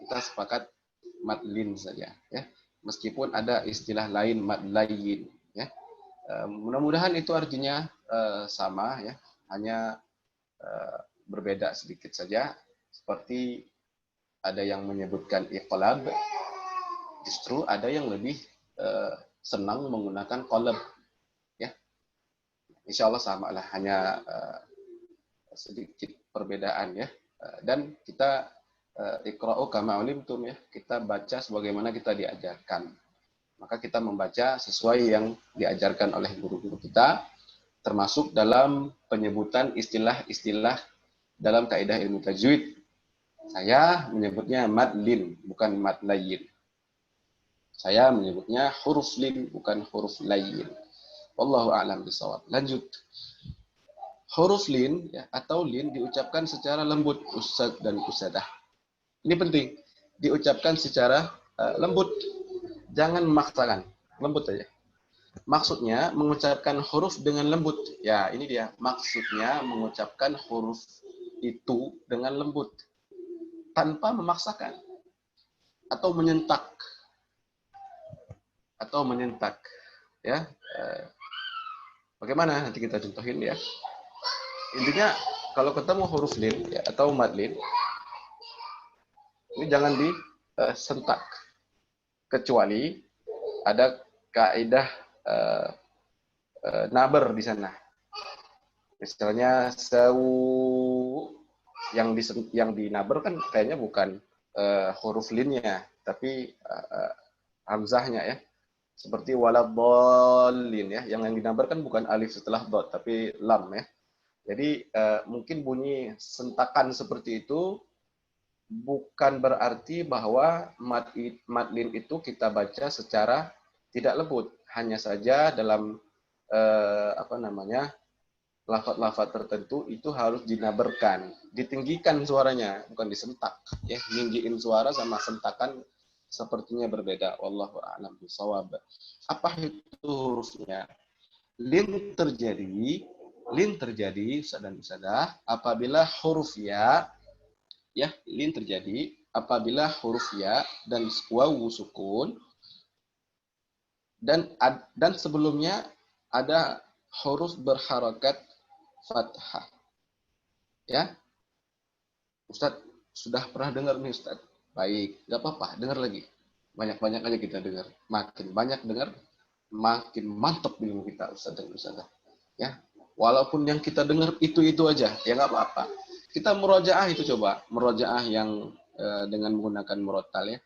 [SPEAKER 1] Kita sepakat madlin saja. Ya, meskipun ada istilah lain madlayin. Ya, mudah-mudahan itu artinya sama ya, hanya berbeda sedikit saja. Seperti ada yang menyebutkan iqlab, justru ada yang lebih senang menggunakan qalb. Ya, insya Allah sama lah, hanya sedikit perbedaan ya. Dan kita iqra'u kama ulimtum ya, kita baca sebagaimana kita diajarkan. Maka kita membaca sesuai yang diajarkan oleh guru-guru kita, termasuk dalam penyebutan istilah-istilah dalam kaidah ilmu tajwid. Saya menyebutnya madlin, bukan madlayin. Saya menyebutnya huruf lin, bukan huruf layin. Wallahu a'lam bishawab. Lanjut. Huruf lin ya, atau lin diucapkan secara lembut, ustaz dan ustazah. Ini penting, diucapkan secara lembut. Jangan memaksakan, lembut aja. Maksudnya mengucapkan huruf dengan lembut. Ya, ini dia. Maksudnya mengucapkan huruf itu dengan lembut. Tanpa memaksakan. Atau menyentak. Ya. Bagaimana? Nanti kita contohin ya. Intinya, kalau ketemu huruf lin ya, atau madlin, ini jangan disentak. Kecuali ada kaidah naber di sana. Misalnya yang dinaber kan kayaknya bukan huruf linnya, tapi hamzahnya ya. Seperti waladhdallin ya, yang dinaber kan bukan alif setelah dot, tapi lam ya. Jadi mungkin bunyi sentakan seperti itu bukan berarti bahwa madlin itu kita baca secara tidak lembut, hanya saja dalam lafaz-lafaz tertentu itu harus dinaberkan, ditinggikan suaranya, bukan disentak. Ya, ninggiin suara sama sentakan sepertinya berbeda. Wallahu a'lam bishawab. Apa itu hurufnya? Lin terjadi dan ustazah apabila huruf ya, lin terjadi apabila huruf ya dan wawu sukun dan sebelumnya ada huruf berharakat fathah. Ya, Ustadz sudah pernah dengar nih Ustadz. Baik, nggak apa-apa, dengar lagi. Banyak-banyak aja kita dengar. Makin banyak dengar, makin mantap ilmu kita Ustadz dan Ustadzah. Ya, Walaupun yang kita dengar itu aja, ya nggak apa-apa. Kita murojaah itu coba, murojaah yang dengan menggunakan murotal ya.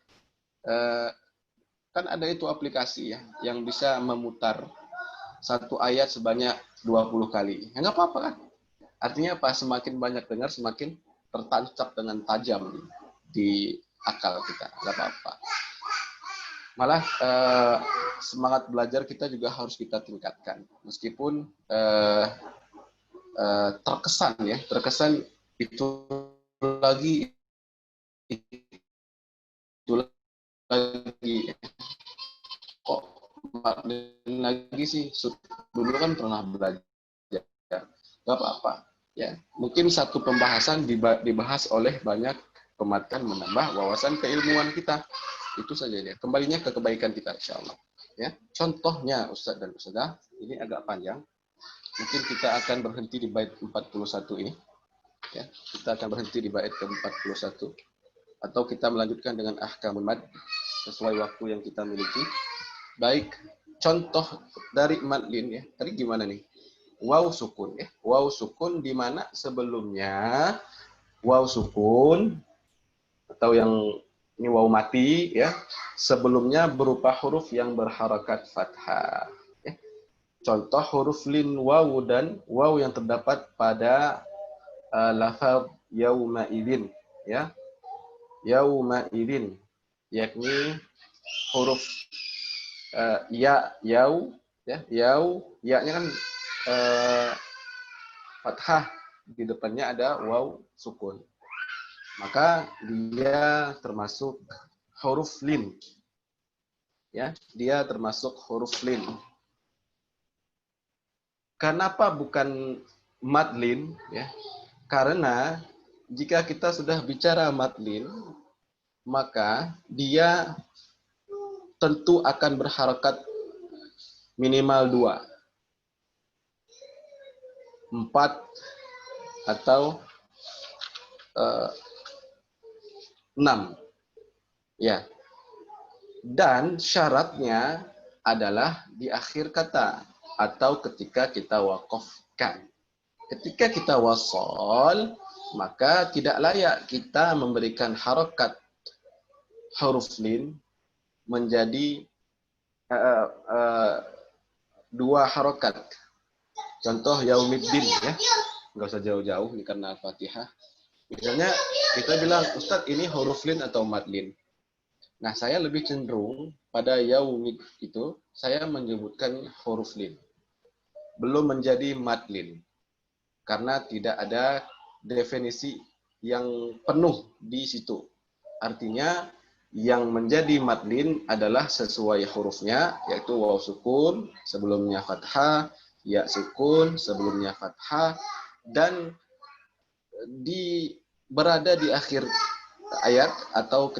[SPEAKER 1] Kan ada itu aplikasi ya, yang bisa memutar satu ayat sebanyak 20 kali. Ya nggak apa-apa kan? Artinya apa? Semakin banyak dengar, semakin tertancap dengan tajam di akal kita. Nggak apa-apa. Malah semangat belajar kita juga harus kita tingkatkan. Meskipun terkesan itu lagi itu lagi kok lagi sih, dulu kan pernah belajar, nggak apa-apa ya. Mungkin satu pembahasan dibahas oleh banyak pematkan, menambah wawasan keilmuan kita, itu saja ya. Kembalinya ke kebaikan kita insya Allah ya. Contohnya Ustadz dan Ustadzah, ini agak panjang, mungkin kita akan berhenti di bait 41 ini ya. Kita akan berhenti di bait ke-41 atau kita melanjutkan dengan ahkamul mad sesuai waktu yang kita miliki. Baik, contoh dari madlin ya. Tadi gimana nih? Waw sukun ya. Waw sukun di mana sebelumnya waw sukun atau yang ini waw mati ya. Sebelumnya berupa huruf yang berharakat fathah. Ya. Contoh huruf lin waw dan waw yang terdapat pada lafaz yauma idzin ya. Yauma idzin yakni huruf yau ya, ya-nya kan fathah, di depannya ada waw sukun. Maka dia termasuk huruf lin. Ya, dia termasuk huruf lin. Kenapa bukan madlin ya? Karena jika kita sudah bicara madlin, maka dia tentu akan berharakat minimal 2, 4 atau 6 ya. Dan syaratnya adalah di akhir kata atau ketika kita wakafkan. Ketika kita wasol, maka tidak layak kita memberikan harakat huruf lin menjadi 2 harakat. Contoh yaumiddin ya. Nggak usah jauh-jauh ini karena Al-Fatihah. Misalnya kita bilang, Ustadz ini huruf lin atau madlin. Nah, saya lebih cenderung pada yaumid itu, saya menyebutkan huruf lin. Belum menjadi madlin. Karena tidak ada definisi yang penuh di situ. Artinya, yang menjadi madlin adalah sesuai hurufnya, yaitu waw sukun, sebelumnya fathah, ya sukun, sebelumnya fathah, dan berada di akhir ayat atau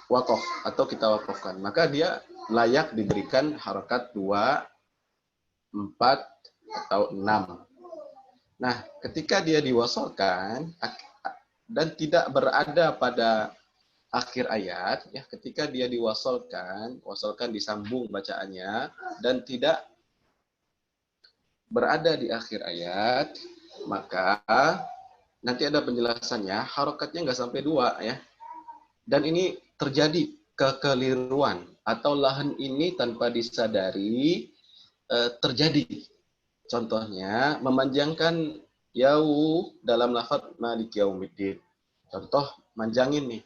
[SPEAKER 1] wakaf atau kita wakafkan, maka dia layak diberikan harakat 2, 4 atau 6. Nah, ketika dia diwasalkan dan tidak berada pada akhir ayat ya, ketika dia wasalkan disambung bacaannya dan tidak berada di akhir ayat, maka nanti ada penjelasannya, harokatnya nggak sampai 2 ya. Dan ini terjadi kekeliruan atau lahan ini tanpa disadari terjadi. Contohnya memanjangkan yau dalam lafaz maliki yaumiddin. Contoh manjangin nih.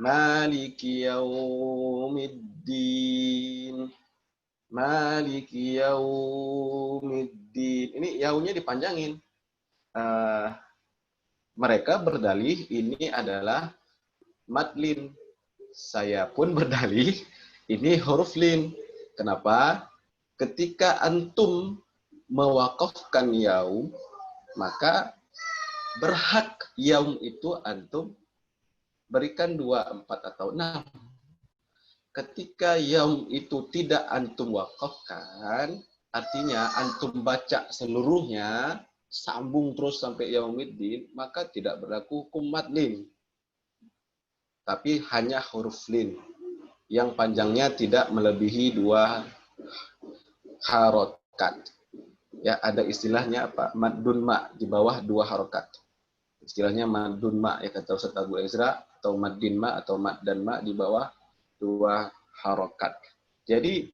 [SPEAKER 1] Maliki yaumiddin. Maliki yaumiddin. Ini yaunya dipanjangin. Mereka berdalih ini adalah madlin. Saya pun berdalih ini huruf lin. Kenapa? Ketika antum mewakafkan yaum, maka berhak yaum itu antum berikan 2, 4 atau 6. Ketika yaum itu tidak antum wakafkan, artinya antum baca seluruhnya, sambung terus sampai yaumiddin, maka tidak berlaku hukum madlin. Tapi hanya huruf lin yang panjangnya tidak melebihi 2 harokat.
[SPEAKER 2] Ya, ada istilahnya apa? Maddun ma di bawah 2 harokat. Istilahnya maddun ma ya kata Ustaz Abu Ezra, atau maddin ma atau mad dan ma di bawah 2 harokat. Jadi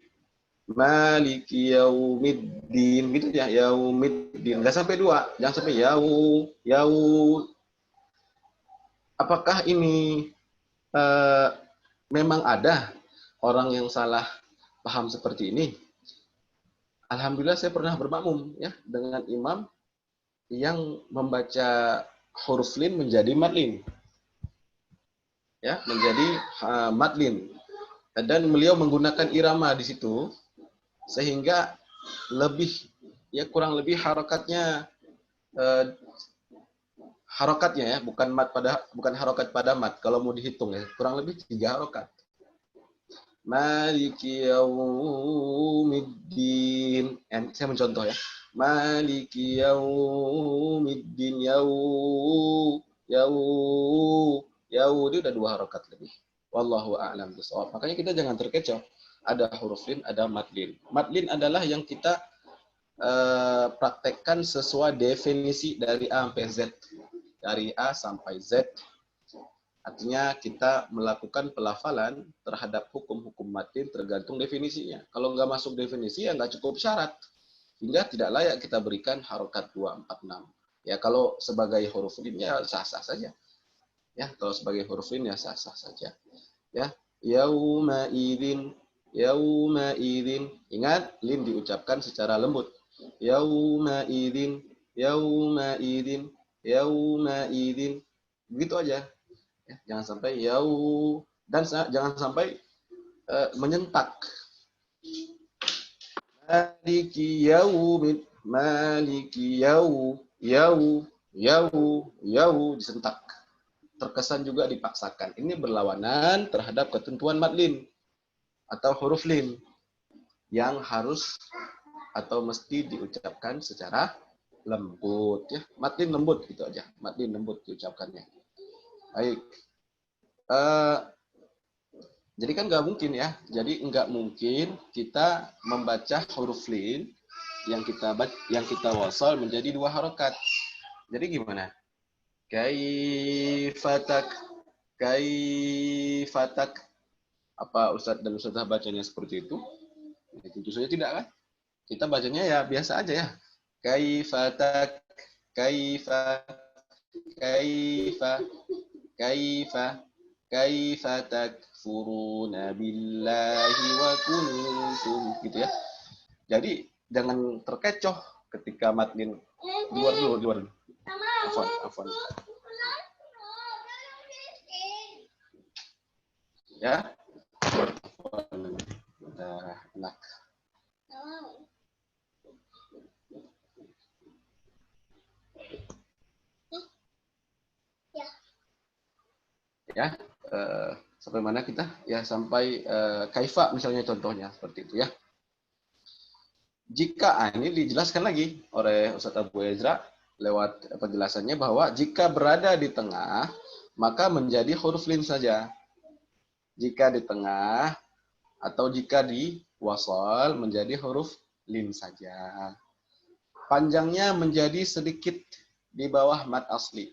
[SPEAKER 2] maliki yaumiddin gitu ya, yaumiddin. Enggak sampai 2, jangan sampai yau. Apakah ini memang ada orang yang salah paham seperti ini? Alhamdulillah saya pernah bermakmum ya dengan imam yang membaca huruf lin menjadi madlin. Ya, menjadi madlin. Dan beliau menggunakan irama di situ sehingga lebih ya kurang lebih harokatnya ya bukan harokat pada mat kalau mau dihitung ya kurang lebih 3 harokat. Maliki yaumiddin. Saya mencontoh ya. Maliki yaumiddin yau dia udah 2 harokat lebih. Wallahu a'lam bishawab. Makanya kita jangan terkecoh. Ada huruf lin, ada madlin. Madlin adalah yang kita praktekkan sesuai definisi dari A sampai Z. Dari A sampai Z. Artinya kita melakukan pelafalan terhadap hukum-hukum madlin tergantung definisinya. Kalau nggak masuk definisi ya nggak cukup syarat. Hingga tidak layak kita berikan harokat 2, 4, 6. Ya kalau sebagai huruf lin ya sah-sah saja. Ya kalau sebagai huruf lin ya sah-sah saja. Ya yauma idzin. Ingat lin diucapkan secara lembut. Yauma idzin. Begitu aja. Ya, jangan sampai dan jangan sampai menyentak. Maliki disentak. Terkesan juga dipaksakan. Ini berlawanan terhadap ketentuan madlin atau huruf lin yang harus atau mesti diucapkan secara lembut ya. Madlin lembut gitu aja. Madlin lembut diucapkannya. Baik. Jadi kan nggak mungkin ya. Jadi nggak mungkin kita membaca huruf lin yang kita wasal menjadi 2 harokat. Jadi gimana? Kaifatak. Apa Ustadz dan Ustadzah bacanya seperti itu? Ya, tentu saja tidak kan? Kita bacanya ya biasa aja ya. Kaifatak. Kaifa takfuruna billahi wa kuntum gitu ya. Jadi jangan terkecoh ketika madlin luar dulu. Afwan. Ya. Udah enak. Ya. Sampai mana kita? Ya sampai kaifa misalnya contohnya seperti itu ya. Jika ini dijelaskan lagi oleh Ustaz Abu Ezra lewat penjelasannya bahwa jika berada di tengah maka menjadi huruf lin saja. Jika di tengah atau jika di wasal menjadi huruf lin saja. Panjangnya menjadi sedikit di bawah mad asli.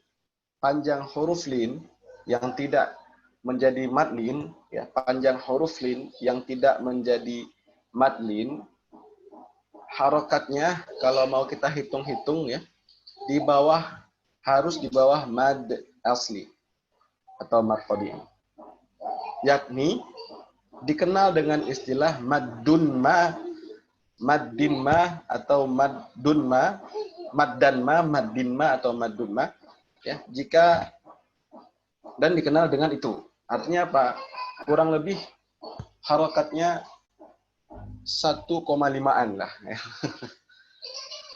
[SPEAKER 2] Panjang huruf lin yang tidak menjadi madlin, ya, panjang huruf lin yang tidak menjadi madlin, harokatnya kalau mau kita hitung-hitung ya, harus di bawah mad asli atau mad qadimi. Yakni dikenal dengan istilah maddun ma, maddin ma atau maddun ma, maddan ma, maddin ma atau maddun ma, ya, jika dan dikenal dengan itu. Artinya apa? Kurang lebih harokatnya 1,5-an lah.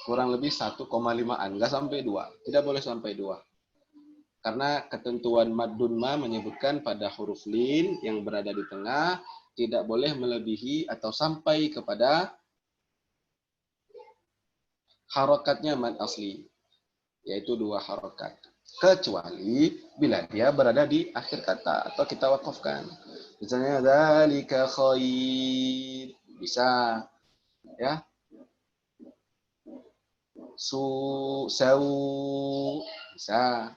[SPEAKER 2] Kurang lebih 1,5-an, nggak sampai 2. Tidak boleh sampai 2. Karena ketentuan maddun ma menyebutkan pada huruf lin yang berada di tengah tidak boleh melebihi atau sampai kepada harokatnya mad asli, yaitu 2 harokat. Kecuali bila dia berada di akhir kata atau kita wakafkan. Misalnya dzalika khair, bisa ya. Sau, bisa.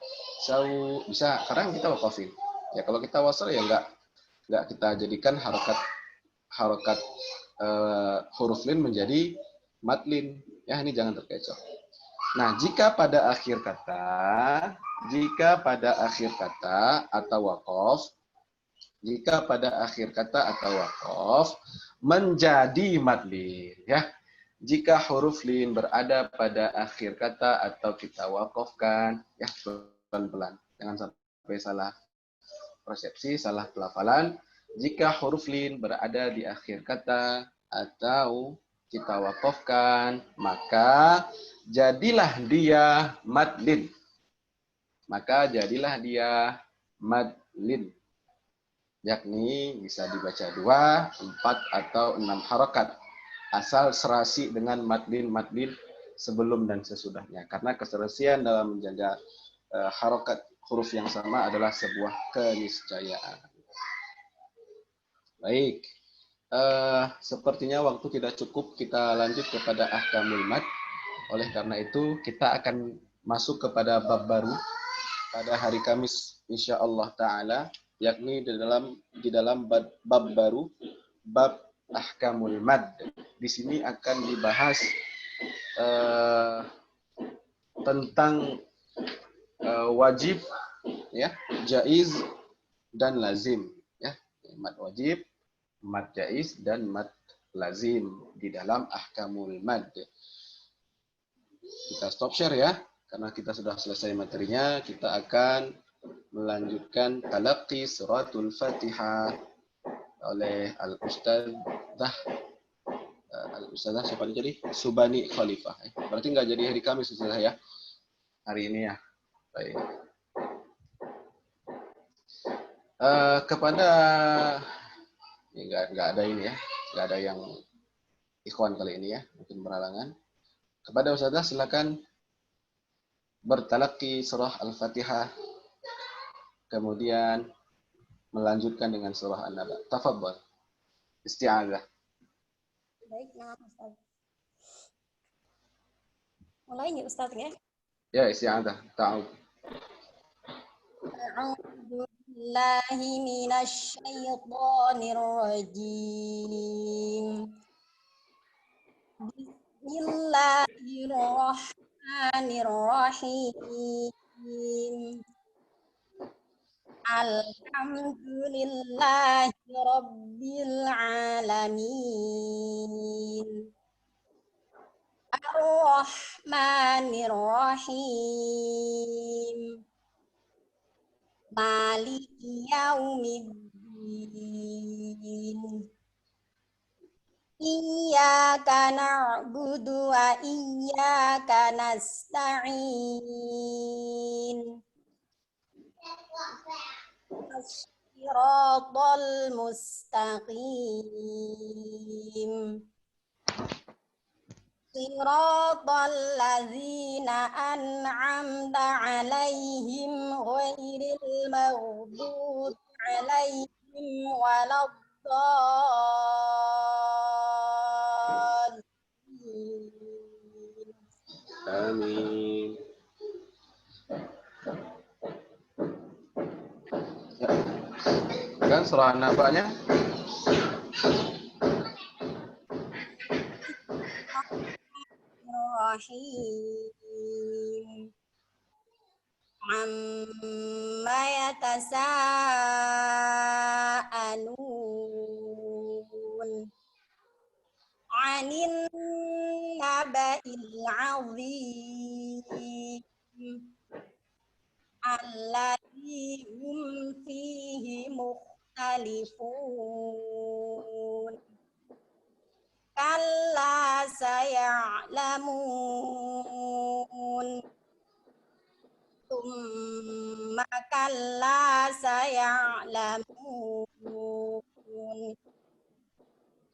[SPEAKER 2] Sau, bisa. Sekarang kita wakafin. Ya kalau kita wasal ya nggak kita jadikan harokat huruf lin menjadi matlin. Ya ini jangan terkecoh. Nah, jika pada akhir kata atau wakof, menjadi madlin, ya. Jika huruf lin berada pada akhir kata atau kita wakofkan, ya pelan-pelan, jangan sampai salah persepsi, salah pelafalan. Jika huruf lin berada di akhir kata atau kita wakofkan, maka jadilah dia madlin. Yakni bisa dibaca 2, 4, atau 6 harokat. Asal serasi dengan madlin sebelum dan sesudahnya. Karena keserasian dalam menjaga harokat huruf yang sama adalah sebuah keniscayaan. Baik. Sepertinya waktu tidak cukup, kita lanjut kepada ahkamul mad. Oleh karena itu, kita akan masuk kepada bab baru pada hari Kamis insyaallah taala, yakni di dalam bab baru, bab ahkamul mad. Di sini akan dibahas tentang wajib, ya, jaiz dan lazim, ya. Mad wajib, mad jaiz dan mad lazim di dalam ahkamul mad. Kita stop share ya, karena kita sudah selesai materinya. Kita akan melanjutkan talaqi suratul Fatihah oleh Al-Ustazah siapa ini jadi? Subani Khalifah. Berarti nggak jadi hari Kamis Ustazah ya? Hari ini ya. Baik. Kepada nggak ada ini ya, nggak ada yang ikhwan kali ini ya, mungkin beralangan. Kepada Ustazah silakan bertalaqi surah Al-Fatihah, kemudian melanjutkan dengan surah An-Naba. Tafadhal. Isti'adzah.
[SPEAKER 3] Baik, nah Ustaz. Mulai nih Ustaz ya.
[SPEAKER 2] Ya, isti'adzah. Ta'awud.
[SPEAKER 3] A'udzu billahi minasy syaithanir rajim. Bismillahirrahmanirrahim. Alhamdulillahi rabbil alamin. Ar-Rahmanir-Rahim. Maliki yaumiddin. Iyyaka na'budu wa iyyaka nasta'in. As-siratal mustaqim. Siratal ladzina an'amta 'alaihim ghairil maghdubi 'alaihim waladdallin.
[SPEAKER 2] Amin. Ya. Kan surah An-Naba-nya?
[SPEAKER 3] Rahim. Amma yatasa'alun 'anin naba'il 'azim alladzi hum fihi mukhtalifun. Kalla saya'lamun. Tsumma kalla saya'lamun.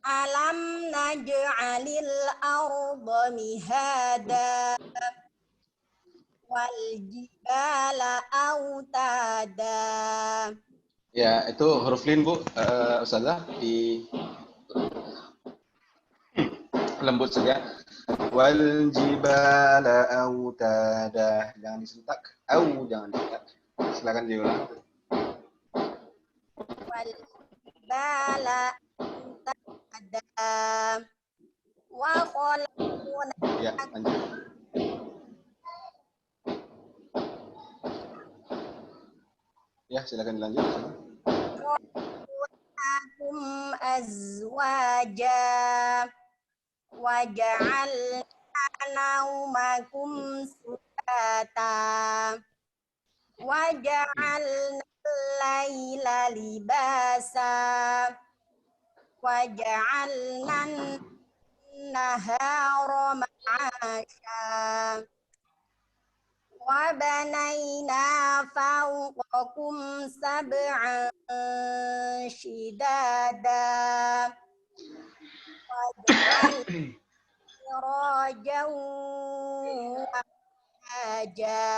[SPEAKER 3] Alam naj'alil arda mihada wal jibala autada.
[SPEAKER 2] Ya, itu huruf lin, Bu. Ustazah, di lembut saja. Wal jibala autada. Jangan disentak. Jangan disentak. Silakan diulang.
[SPEAKER 3] wal jibala autada wa khalaqna
[SPEAKER 2] Ya, lanjut. Ya, silakan dilanjut.
[SPEAKER 3] khalaqnakum azwaja wa ja'alna naumakum subata wa ja'alna al-laila libasa wa ja'alna an-nahara ma'asha wa banayna fawqakum sab'an shidada wa ja'alna sirajan wa haja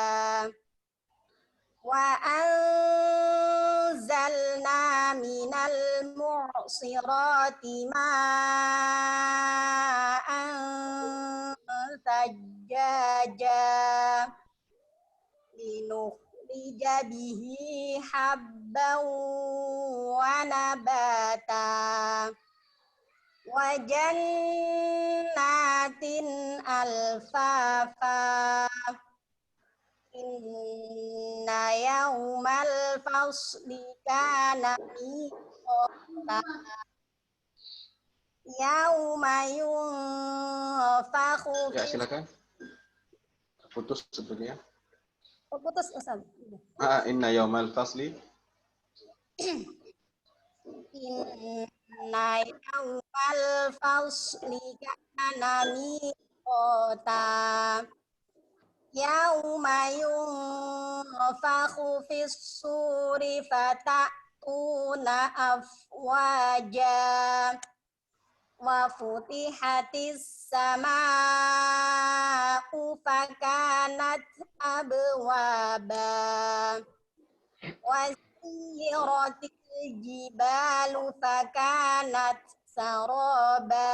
[SPEAKER 3] wa anzalna minal mu'sirati ma'an sajjaja linukhrija bihi habban wa nabata wa jannatin alfafa inna yaumal fasli kana miqata yauma yunfakhu
[SPEAKER 2] Ya, silakan. Putus sebenarnya.
[SPEAKER 3] putus Ustaz.
[SPEAKER 2] Inna yaumal fasli.
[SPEAKER 3] Inna yaumal fasli kana miqata yauma yunfakhu fis suri fata'tuna afwaja wa futihatis sama'u fakanat abwaba wa siyiratil jibalu fakanat saraba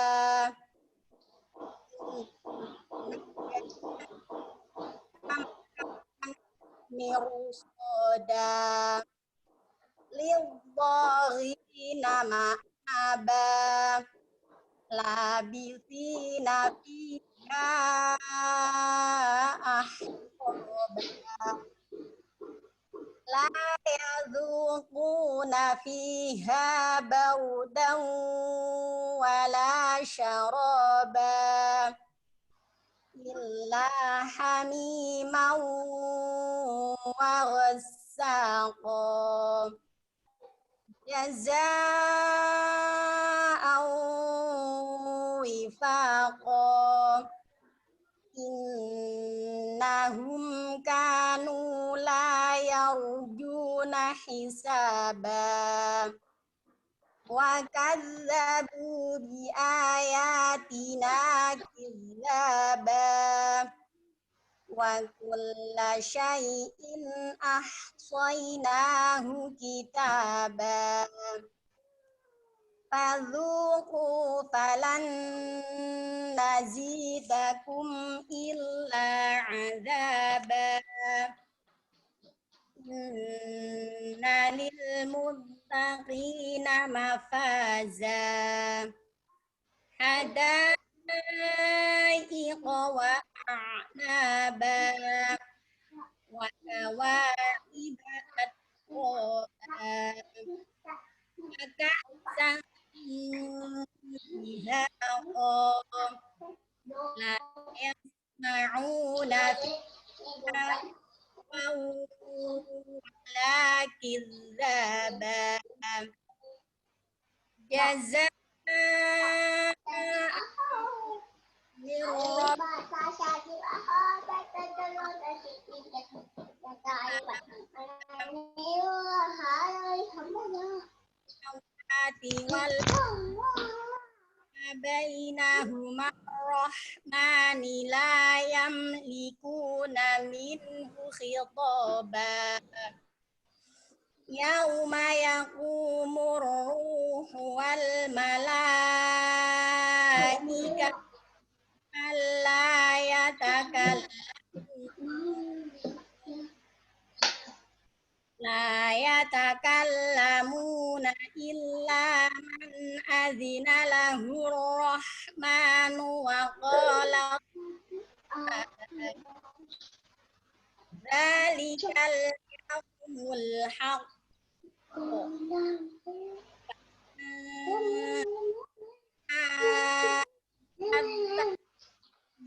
[SPEAKER 3] mirusoda lidhaghina ma'aba labithina fiha ahqaba la yadhuquna fiha bardan wala syaraba illa hamiman wa ghassaqa jazaa'an wifaqa innahum kanu la yarjuna hisaba wa kadzabu bi ayatina kidzaba wa kulla syai'in ahsaynahu kitaba fadzuqu falan nazidakum illa azaba inna lil muttaqina mafaza hadaiqa wa a'naba wa kawa'iba atroba ka'san dihaqa la yasma'una fiha wala kizzaba jazaa'a min rabbati wal bainahuma rahmani la yamlikuna minhu khitaba yauma yaqumur ruhu wal malaika لا يتكلم لا يتكلمون إلا من أذن له الرحمن وقال ذلك اليوم الحق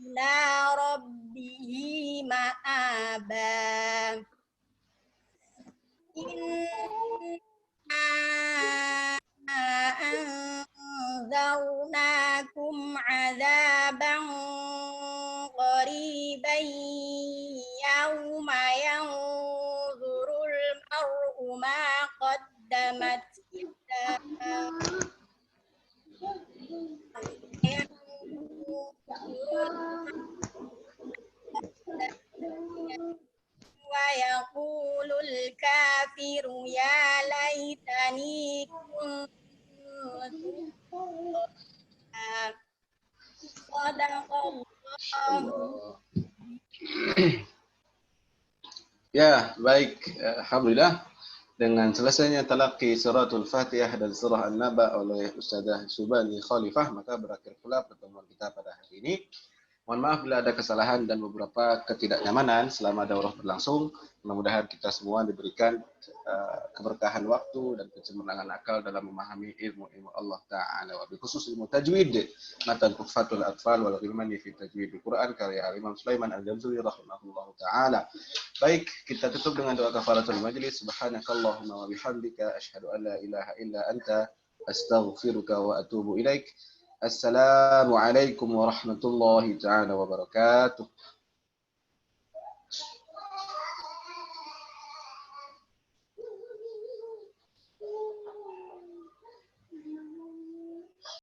[SPEAKER 3] إلى ربه مآبا إنا أنذرناكم عذابا قريبا يوم ينظر المرء ما قدمت يداه ويقول الكافر يا ليتني كنت صدق الله.
[SPEAKER 2] Ya, baik. Alhamdulillah. Dengan selesainya talaqi suratul Fatihah dan surah An-Naba oleh Ustazah Subani Khalifah, maka berakhir pula pertemuan kita pada hari ini. Mohon maaf bila ada kesalahan dan beberapa ketidaknyamanan selama daurah berlangsung. Mudah-mudahan kita semua diberikan keberkahan waktu dan kecemerlangan akal dalam memahami ilmu-ilmu Allah Ta'ala. Wabil khusus ilmu tajwid. Matan Tuhfatul Atfal wal Ghilmani fi Tajwid Al-Quran karya Imam Sulaiman Al-Jamzuri rahimahullah ta'ala. Baik, kita tutup dengan doa kafaratul majlis. Subhanakallahumma wa bihamdika asyhadu an la ilaha illa anta astaghfiruka wa atubu ilaik. Assalamualaikum warahmatullahi taala wabarakatuh.